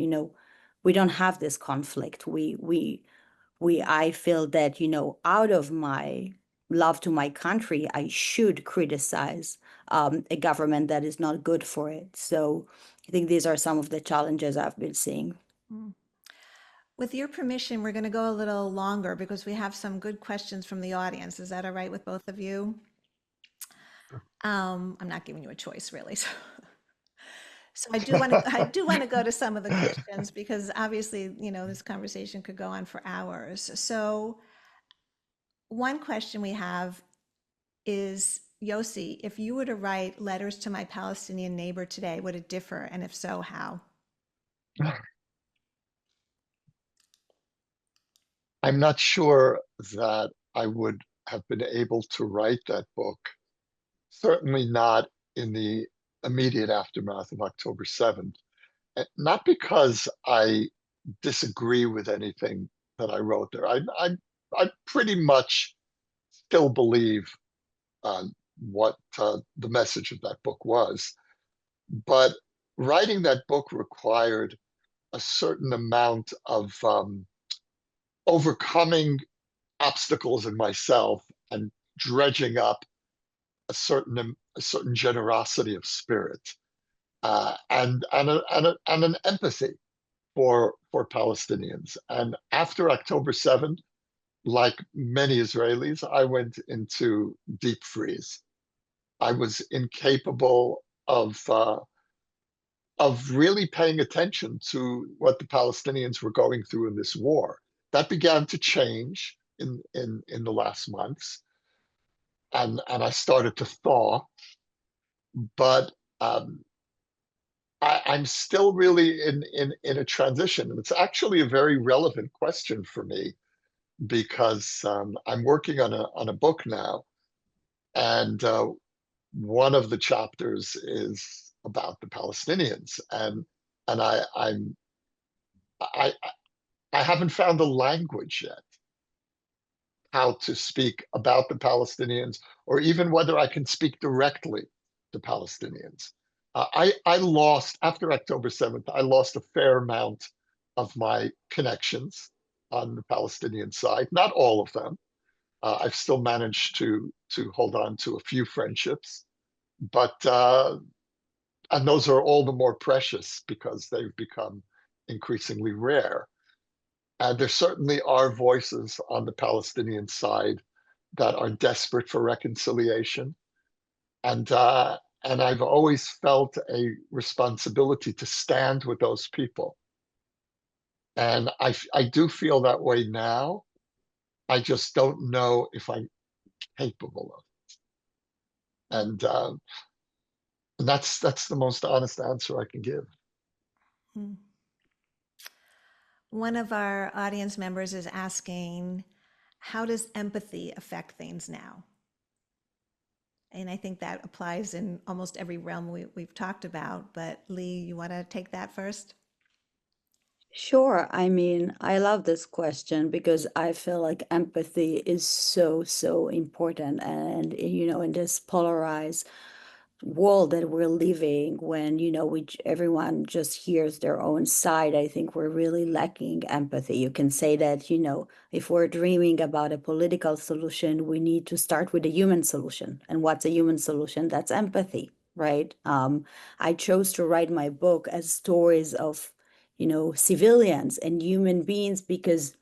we don't have this conflict. I feel that, out of my love to my country, I should criticize a government that is not good for it. So I think these are some of the challenges I've been seeing.
Mm. With your permission, we're going to go a little longer because we have some good questions from the audience. Is that all right with both of you? I'm not giving you a choice, really. So I do want to go to some of the questions because obviously, this conversation could go on for hours. So one question we have is, Yossi, if you were to write letters to my Palestinian neighbor today, would it differ? And if so, how?
I'm not sure that I would have been able to write that book, certainly not in the immediate aftermath of October 7th. Not because I disagree with anything that I wrote there. I pretty much still believe what the message of that book was. But writing that book required a certain amount of overcoming obstacles in myself and dredging up a certain generosity of spirit and an empathy for Palestinians. And after October 7th, like many Israelis, I went into deep freeze. I was incapable of really paying attention to what the Palestinians were going through in this war. That began to change in the last months, and I started to thaw. But I'm still really in a transition, and it's actually a very relevant question for me because I'm working on a book now, and one of the chapters is about the Palestinians, and I I haven't found a language yet how to speak about the Palestinians, or even whether I can speak directly to Palestinians. I lost, after October 7th, I lost a fair amount of my connections on the Palestinian side, not all of them. I've still managed to hold on to a few friendships, but and those are all the more precious because they've become increasingly rare. And there certainly are voices on the Palestinian side that are desperate for reconciliation. And I've always felt a responsibility to stand with those people. And I do feel that way now. I just don't know if I'm capable of it. And that's the most honest answer I can give.
Hmm. One of our audience members is asking, how does empathy affect things now? And I think that applies in almost every realm we've talked about. But Lee, you want to take that first?
Sure. I mean, I love this question because I feel like empathy is so, so important. And, in this polarized world that we're living, when, everyone just hears their own side, I think we're really lacking empathy. You can say that, if we're dreaming about a political solution, we need to start with a human solution. And what's a human solution? That's empathy, right? I chose to write my book as stories of civilians and human beings because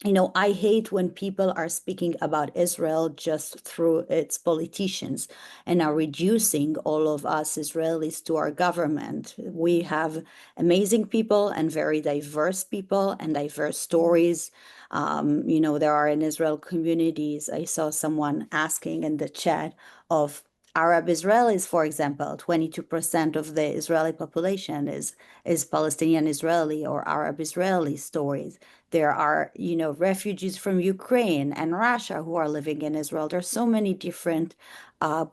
I hate when people are speaking about Israel just through its politicians and are reducing all of us Israelis to our government. We have amazing people and very diverse people and diverse stories. There are in Israel communities. I saw someone asking in the chat of Arab Israelis, for example. 22% of the Israeli population is Palestinian Israeli or Arab Israeli stories. There are, refugees from Ukraine and Russia who are living in Israel. There's so many different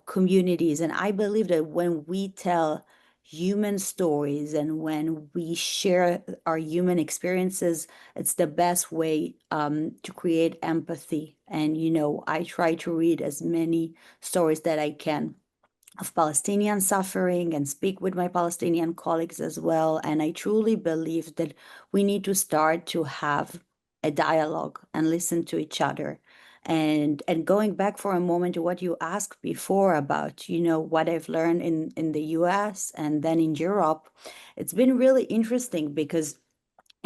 communities. And I believe that when we tell human stories and when we share our human experiences, it's the best way to create empathy. And, I try to read as many stories that I can of Palestinian suffering and speak with my Palestinian colleagues as well. And I truly believe that we need to start to have a dialogue and listen to each other. And going back for a moment to what you asked before about, what I've learned in the US and then in Europe, it's been really interesting because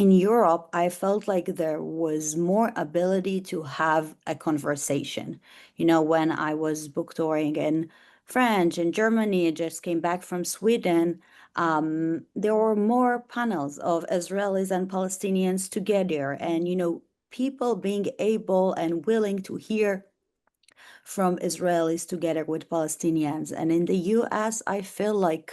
in Europe, I felt like there was more ability to have a conversation. You know, when I was book touring in France and Germany, I just came back from Sweden. There were more panels of Israelis and Palestinians together, and people being able and willing to hear from Israelis together with Palestinians. And in the US, I feel like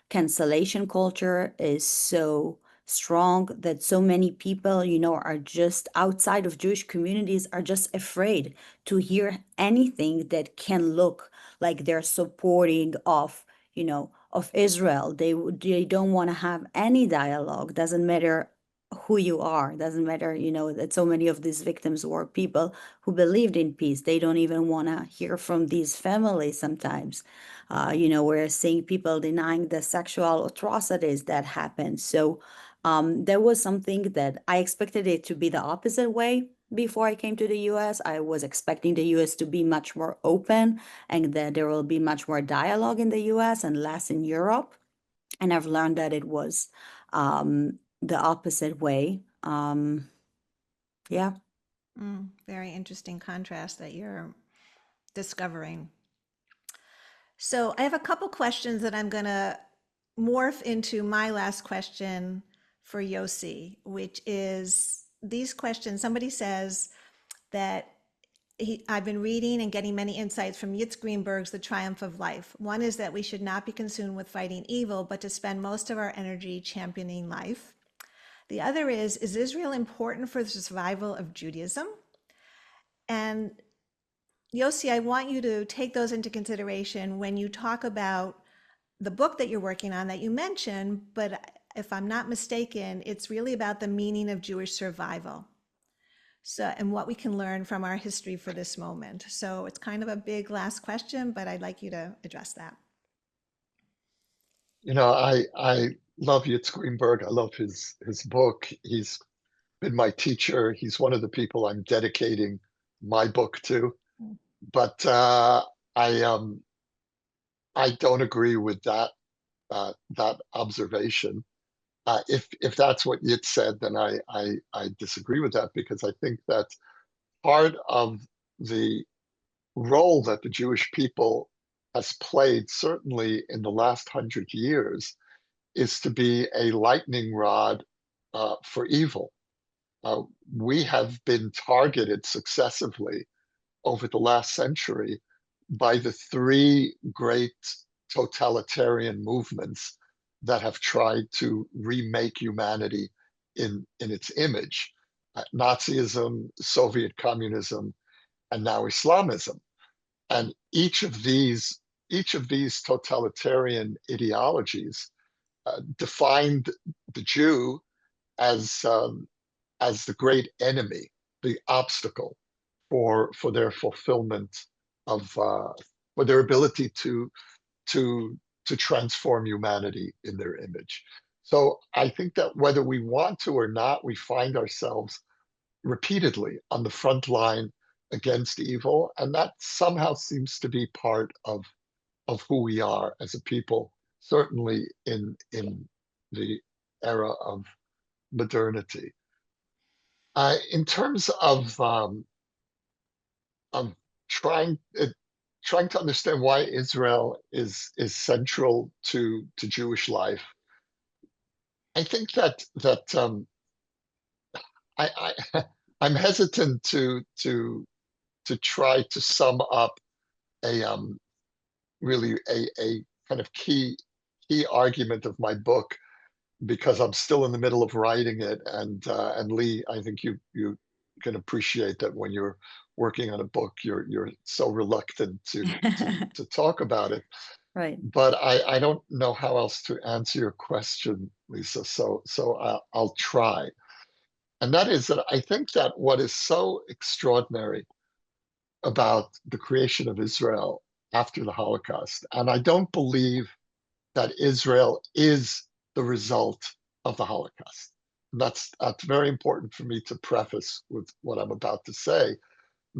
cancellation culture is so strong that so many people, are just outside of Jewish communities are just afraid to hear anything that can look like they're supporting of Israel. They don't want to have any dialogue. Doesn't matter who you are. Doesn't matter, that so many of these victims were people who believed in peace. They don't even want to hear from these families sometimes. We're seeing people denying the sexual atrocities that happened. So there was something that I expected it to be the opposite way. Before I came to the US, I was expecting the US to be much more open and that there will be much more dialogue in the US and less in Europe. And I've learned that it was the opposite way. Yeah.
Very interesting contrast that you're discovering. So I have a couple questions that I'm going to morph into my last question for Yossi, which is these questions. Somebody says that I've been reading and getting many insights from Yitz Greenberg's The Triumph of Life. One is that we should not be consumed with fighting evil, but to spend most of our energy championing life. The other is Israel important for the survival of Judaism? And Yossi, I want you to take those into consideration when you talk about the book that you're working on that you mentioned, but if I'm not mistaken, it's really about the meaning of Jewish survival. So, and what we can learn from our history for this moment. So it's kind of a big last question, but I'd like you to address that.
I love Yitz Greenberg. I love his book. He's been my teacher. He's one of the people I'm dedicating my book to. But I don't agree with that observation. If that's what Yitz said, then I disagree with that, because I think that part of the role that the Jewish people has played, certainly in the last 100 years, is to be a lightning rod for evil. We have been targeted successively over the last century by the three great totalitarian movements that have tried to remake humanity in its image: Nazism, Soviet communism, and now Islamism. And each of these totalitarian ideologies defined the Jew as the great enemy, the obstacle for their fulfillment of for their ability to transform humanity in their image. So I think that whether we want to or not, we find ourselves repeatedly on the front line against evil, and that somehow seems to be part of who we are as a people, certainly in the era of modernity. In terms of trying to understand why Israel is central to Jewish life, I think that I'm hesitant to try to sum up a really a kind of key argument of my book, because I'm still in the middle of writing it, and Lee, I think you can appreciate that when you're working on a book, you're so reluctant to talk about it.
Right.
But I don't know how else to answer your question, Lisa. So I'll try. And that is that I think that what is so extraordinary about the creation of Israel after the Holocaust, and I don't believe that Israel is the result of the Holocaust. That's very important for me to preface with what I'm about to say,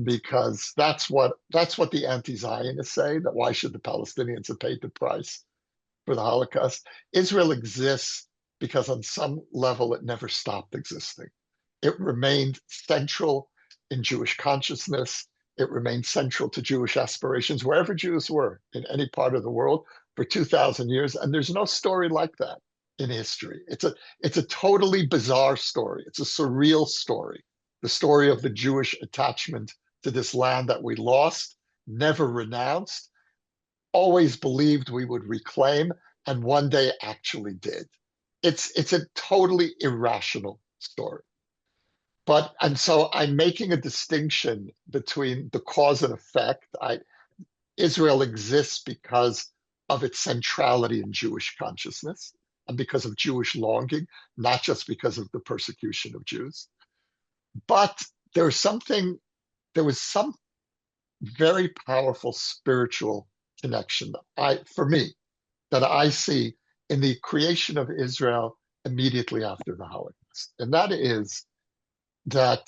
because that's what the anti-Zionists say, that why should the Palestinians have paid the price for the Holocaust? Israel exists because on some level it never stopped existing. It remained central in Jewish consciousness. It remained central to Jewish aspirations wherever Jews were in any part of the world for 2,000 years. And there's no story like that in history. It's a totally bizarre story. It's a surreal story. The story of the Jewish attachment to this land that we lost, never renounced, always believed we would reclaim, and one day actually did. It's a totally irrational story. And so I'm making a distinction between the cause and effect. Israel exists because of its centrality in Jewish consciousness and because of Jewish longing, not just because of the persecution of Jews. But there was some very powerful spiritual connection for me, that I see in the creation of Israel immediately after the Holocaust. And that is that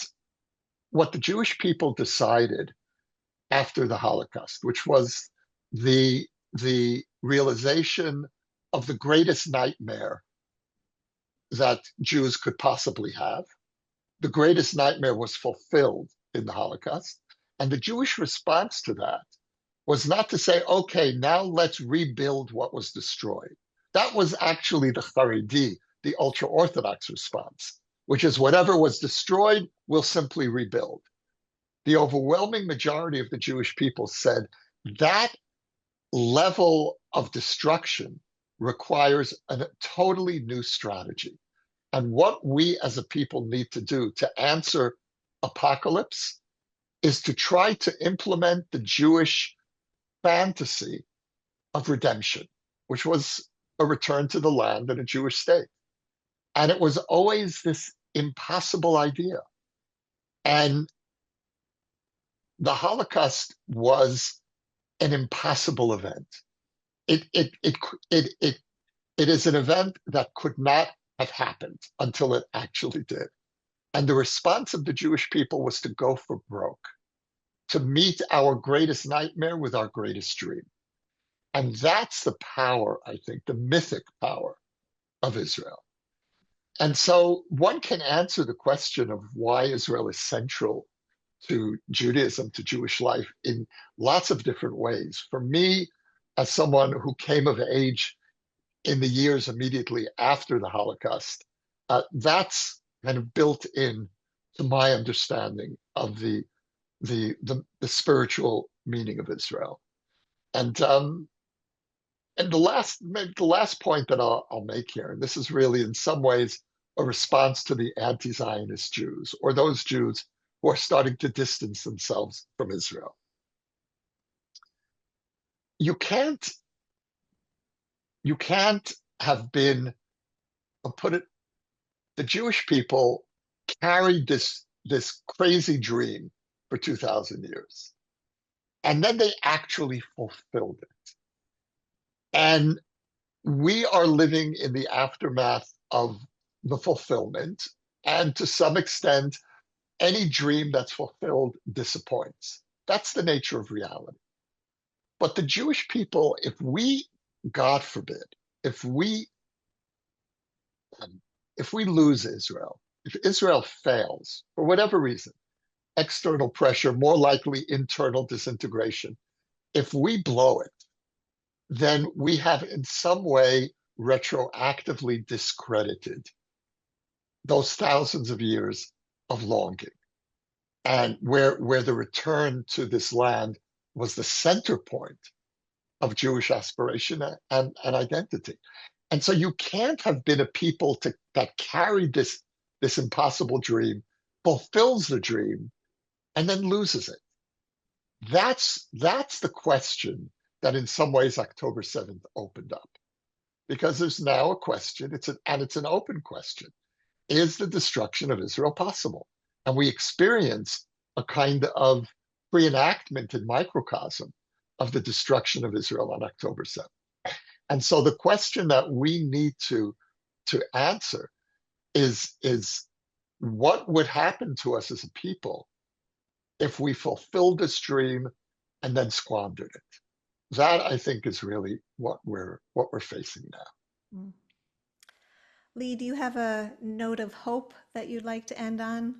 what the Jewish people decided after the Holocaust, which was the realization of the greatest nightmare that Jews could possibly have. The greatest nightmare was fulfilled in the Holocaust. And the Jewish response to that was not to say, okay, now let's rebuild what was destroyed. That was actually the Haredi, the ultra-Orthodox response, which is whatever was destroyed, we'll simply rebuild. The overwhelming majority of the Jewish people said that level of destruction requires a totally new strategy. And what we as a people need to do to answer apocalypse is to try to implement the Jewish fantasy of redemption, which was a return to the land and a Jewish state. And it was always this impossible idea. And the Holocaust was an impossible event. It is an event that could not have happened until it actually did. And the response of the Jewish people was to go for broke, to meet our greatest nightmare with our greatest dream. And that's the power, I think, the mythic power of Israel. And so one can answer the question of why Israel is central to Judaism, to Jewish life, in lots of different ways. For me, as someone who came of age in the years immediately after the Holocaust, that's kind of built in to my understanding of the spiritual meaning of Israel. And the last point that I'll make here, and this is really in some ways a response to the anti-Zionist Jews, or those Jews who are starting to distance themselves from Israel. You can't have been, I'll put it, the Jewish people carried this crazy dream for 2,000 years. And then they actually fulfilled it. And we are living in the aftermath of the fulfillment. And to some extent, any dream that's fulfilled disappoints. That's the nature of reality. But the Jewish people, if we, God forbid, if we lose Israel, if Israel fails for whatever reason, external pressure, more likely internal disintegration, if we blow it, then we have in some way retroactively discredited those thousands of years of longing, and where the return to this land was the center point of Jewish aspiration and identity. And so you can't have been a people that carried this impossible dream, fulfills the dream, and then loses it. That's the question that in some ways October 7th opened up. Because there's now a question, it's an open question. Is the destruction of Israel possible? And we experience a kind of reenactment in microcosm of the destruction of Israel on October 7th. And so the question that we need to answer is what would happen to us as a people if we fulfilled this dream and then squandered it? That, I think, is really what we're facing now.
Lee, do you have a note of hope that you'd like to end on?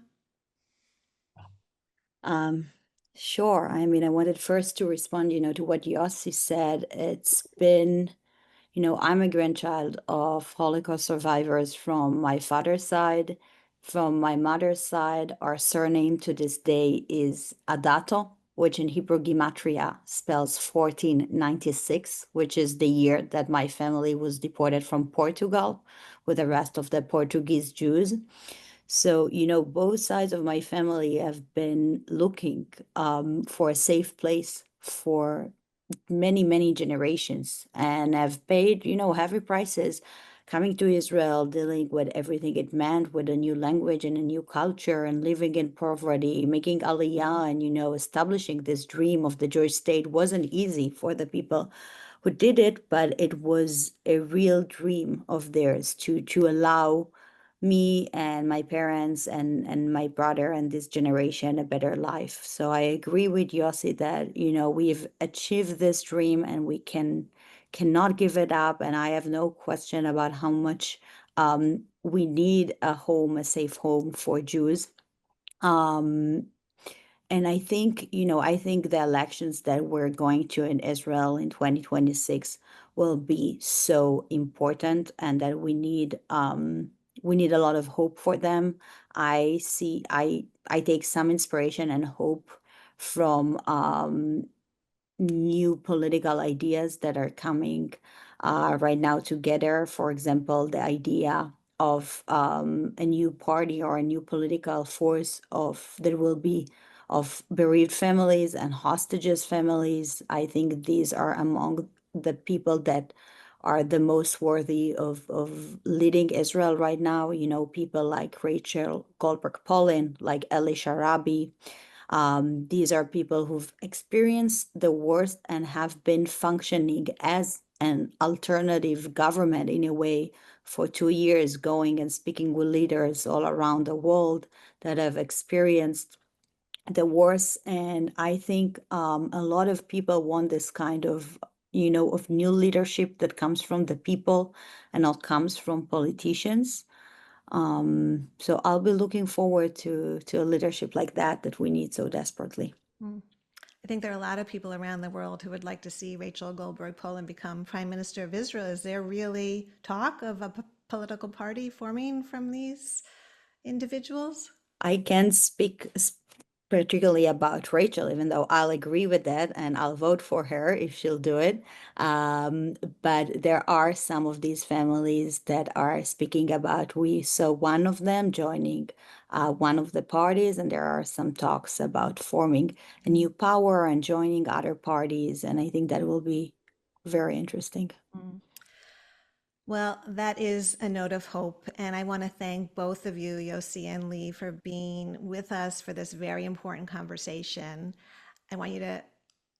Um, sure. I mean, I wanted first to respond, to what Yossi said. It's been, I'm a grandchild of Holocaust survivors from my father's side. From my mother's side, our surname to this day is Adato, which in Hebrew Gematria spells 1496, which is the year that my family was deported from Portugal with the rest of the Portuguese Jews. So, both sides of my family have been looking for a safe place for many, many generations and have paid, heavy prices coming to Israel, dealing with everything it meant with a new language and a new culture and living in poverty, making aliyah and, establishing this dream of the Jewish state wasn't easy for the people who did it, but it was a real dream of theirs to allow me and my parents and my brother and this generation a better life. So I agree with Yossi that, we've achieved this dream and we cannot give it up. And I have no question about how much we need a home, a safe home for Jews. Um, and I think the elections that we're going to in Israel in 2026 will be so important and that we need a lot of hope for them. I take some inspiration and hope from new political ideas that are coming right now together. For example, the idea of a new party or a new political force of that will be of bereaved families and hostages families. I think these are among the people that are the most worthy of leading Israel right now. People like Rachel Goldberg-Polin, like Eli Sharabi, these are people who've experienced the worst and have been functioning as an alternative government in a way for 2 years, going and speaking with leaders all around the world that have experienced the worst. And I think a lot of people want this kind of, of new leadership that comes from the people and not comes from politicians. So I'll be looking forward to a leadership like that we need so desperately.
Mm. I think there are a lot of people around the world who would like to see Rachel Goldberg-Polin become Prime Minister of Israel. Is there really talk of a political party forming from these individuals?
I can't speak particularly about Rachel, even though I'll agree with that and I'll vote for her if she'll do it. But there are some of these families that are speaking about we saw one of them joining one of the parties, and there are some talks about forming a new power and joining other parties, and I think that will be very interesting.
Mm. Well, that is a note of hope. And I want to thank both of you, Yossi and Lee, for being with us for this very important conversation. I want you to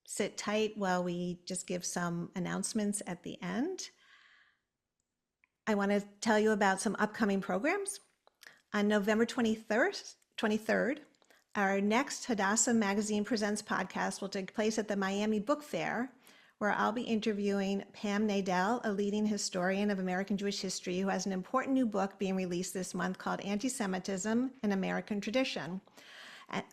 sit tight while we just give some announcements at the end. I want to tell you about some upcoming programs. On November 23rd, our next Hadassah Magazine Presents podcast will take place at the Miami Book Fair, where I'll be interviewing Pam Nadel, a leading historian of American Jewish history who has an important new book being released this month called Antisemitism in American Tradition,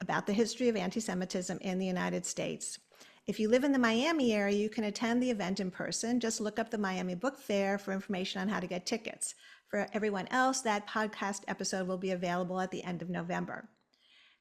about the history of antisemitism in the United States. If you live in the Miami area, you can attend the event in person. Just look up the Miami Book Fair for information on how to get tickets. For everyone else, that podcast episode will be available at the end of November.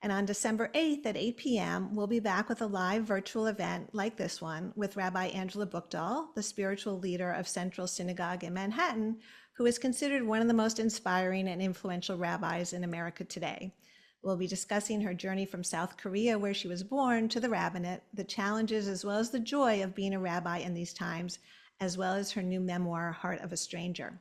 And on December 8th at 8 p.m., we'll be back with a live virtual event like this one with Rabbi Angela Bookdahl, the spiritual leader of Central Synagogue in Manhattan, who is considered one of the most inspiring and influential rabbis in America today. We'll be discussing her journey from South Korea, where she was born, to the rabbinate, the challenges as well as the joy of being a rabbi in these times, as well as her new memoir, Heart of a Stranger.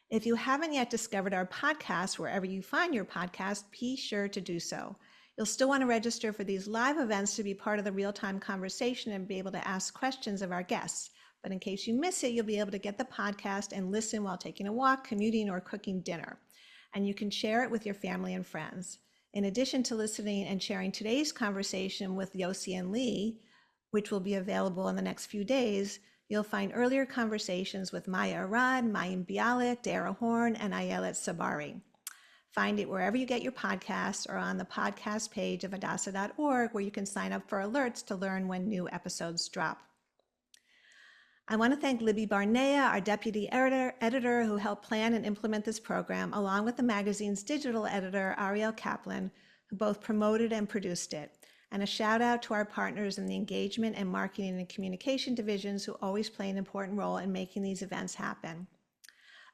If you haven't yet discovered our podcast, wherever you find your podcast, be sure to do so. You'll still want to register for these live events to be part of the real-time conversation and be able to ask questions of our guests. But in case you miss it, you'll be able to get the podcast and listen while taking a walk, commuting, or cooking dinner. And you can share it with your family and friends. In addition to listening and sharing today's conversation with Yossi and Lee, which will be available in the next few days, You'll find earlier conversations with Maya Arad, Mayim Bialik, Dara Horn, and Ayelet Sabari. Find it wherever you get your podcasts or on the podcast page of hadassah.org, where you can sign up for alerts to learn when new episodes drop. I want to thank Libby Barnea, our deputy editor who helped plan and implement this program, along with the magazine's digital editor, Ariel Kaplan, who both promoted and produced it. And a shout out to our partners in the engagement and marketing and communication divisions who always play an important role in making these events happen.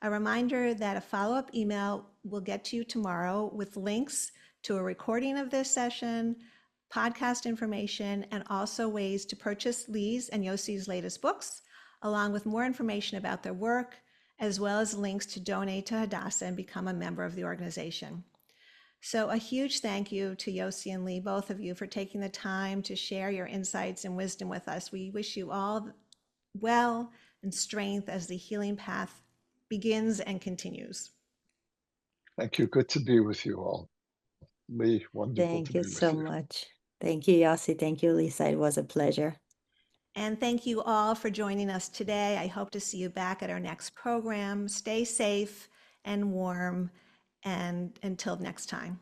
A reminder that a follow-up email will get to you tomorrow with links to a recording of this session, podcast information, and also ways to purchase Lee's and Yossi's latest books, along with more information about their work, as well as links to donate to Hadassah and become a member of the organization. So a huge thank you to Yossi and Lee, both of you, for taking the time to share your insights and wisdom with us. We wish you all well and strength as the healing path begins and continues.
Thank you. Good to be with you all. Lee, wonderful
Thank
to
you
be with
so
you.
much. Thank you, Yossi. Thank you, Lisa. It was a pleasure.
And thank you all for joining us today. I hope to see you back at our next program. Stay safe and warm, and until next time.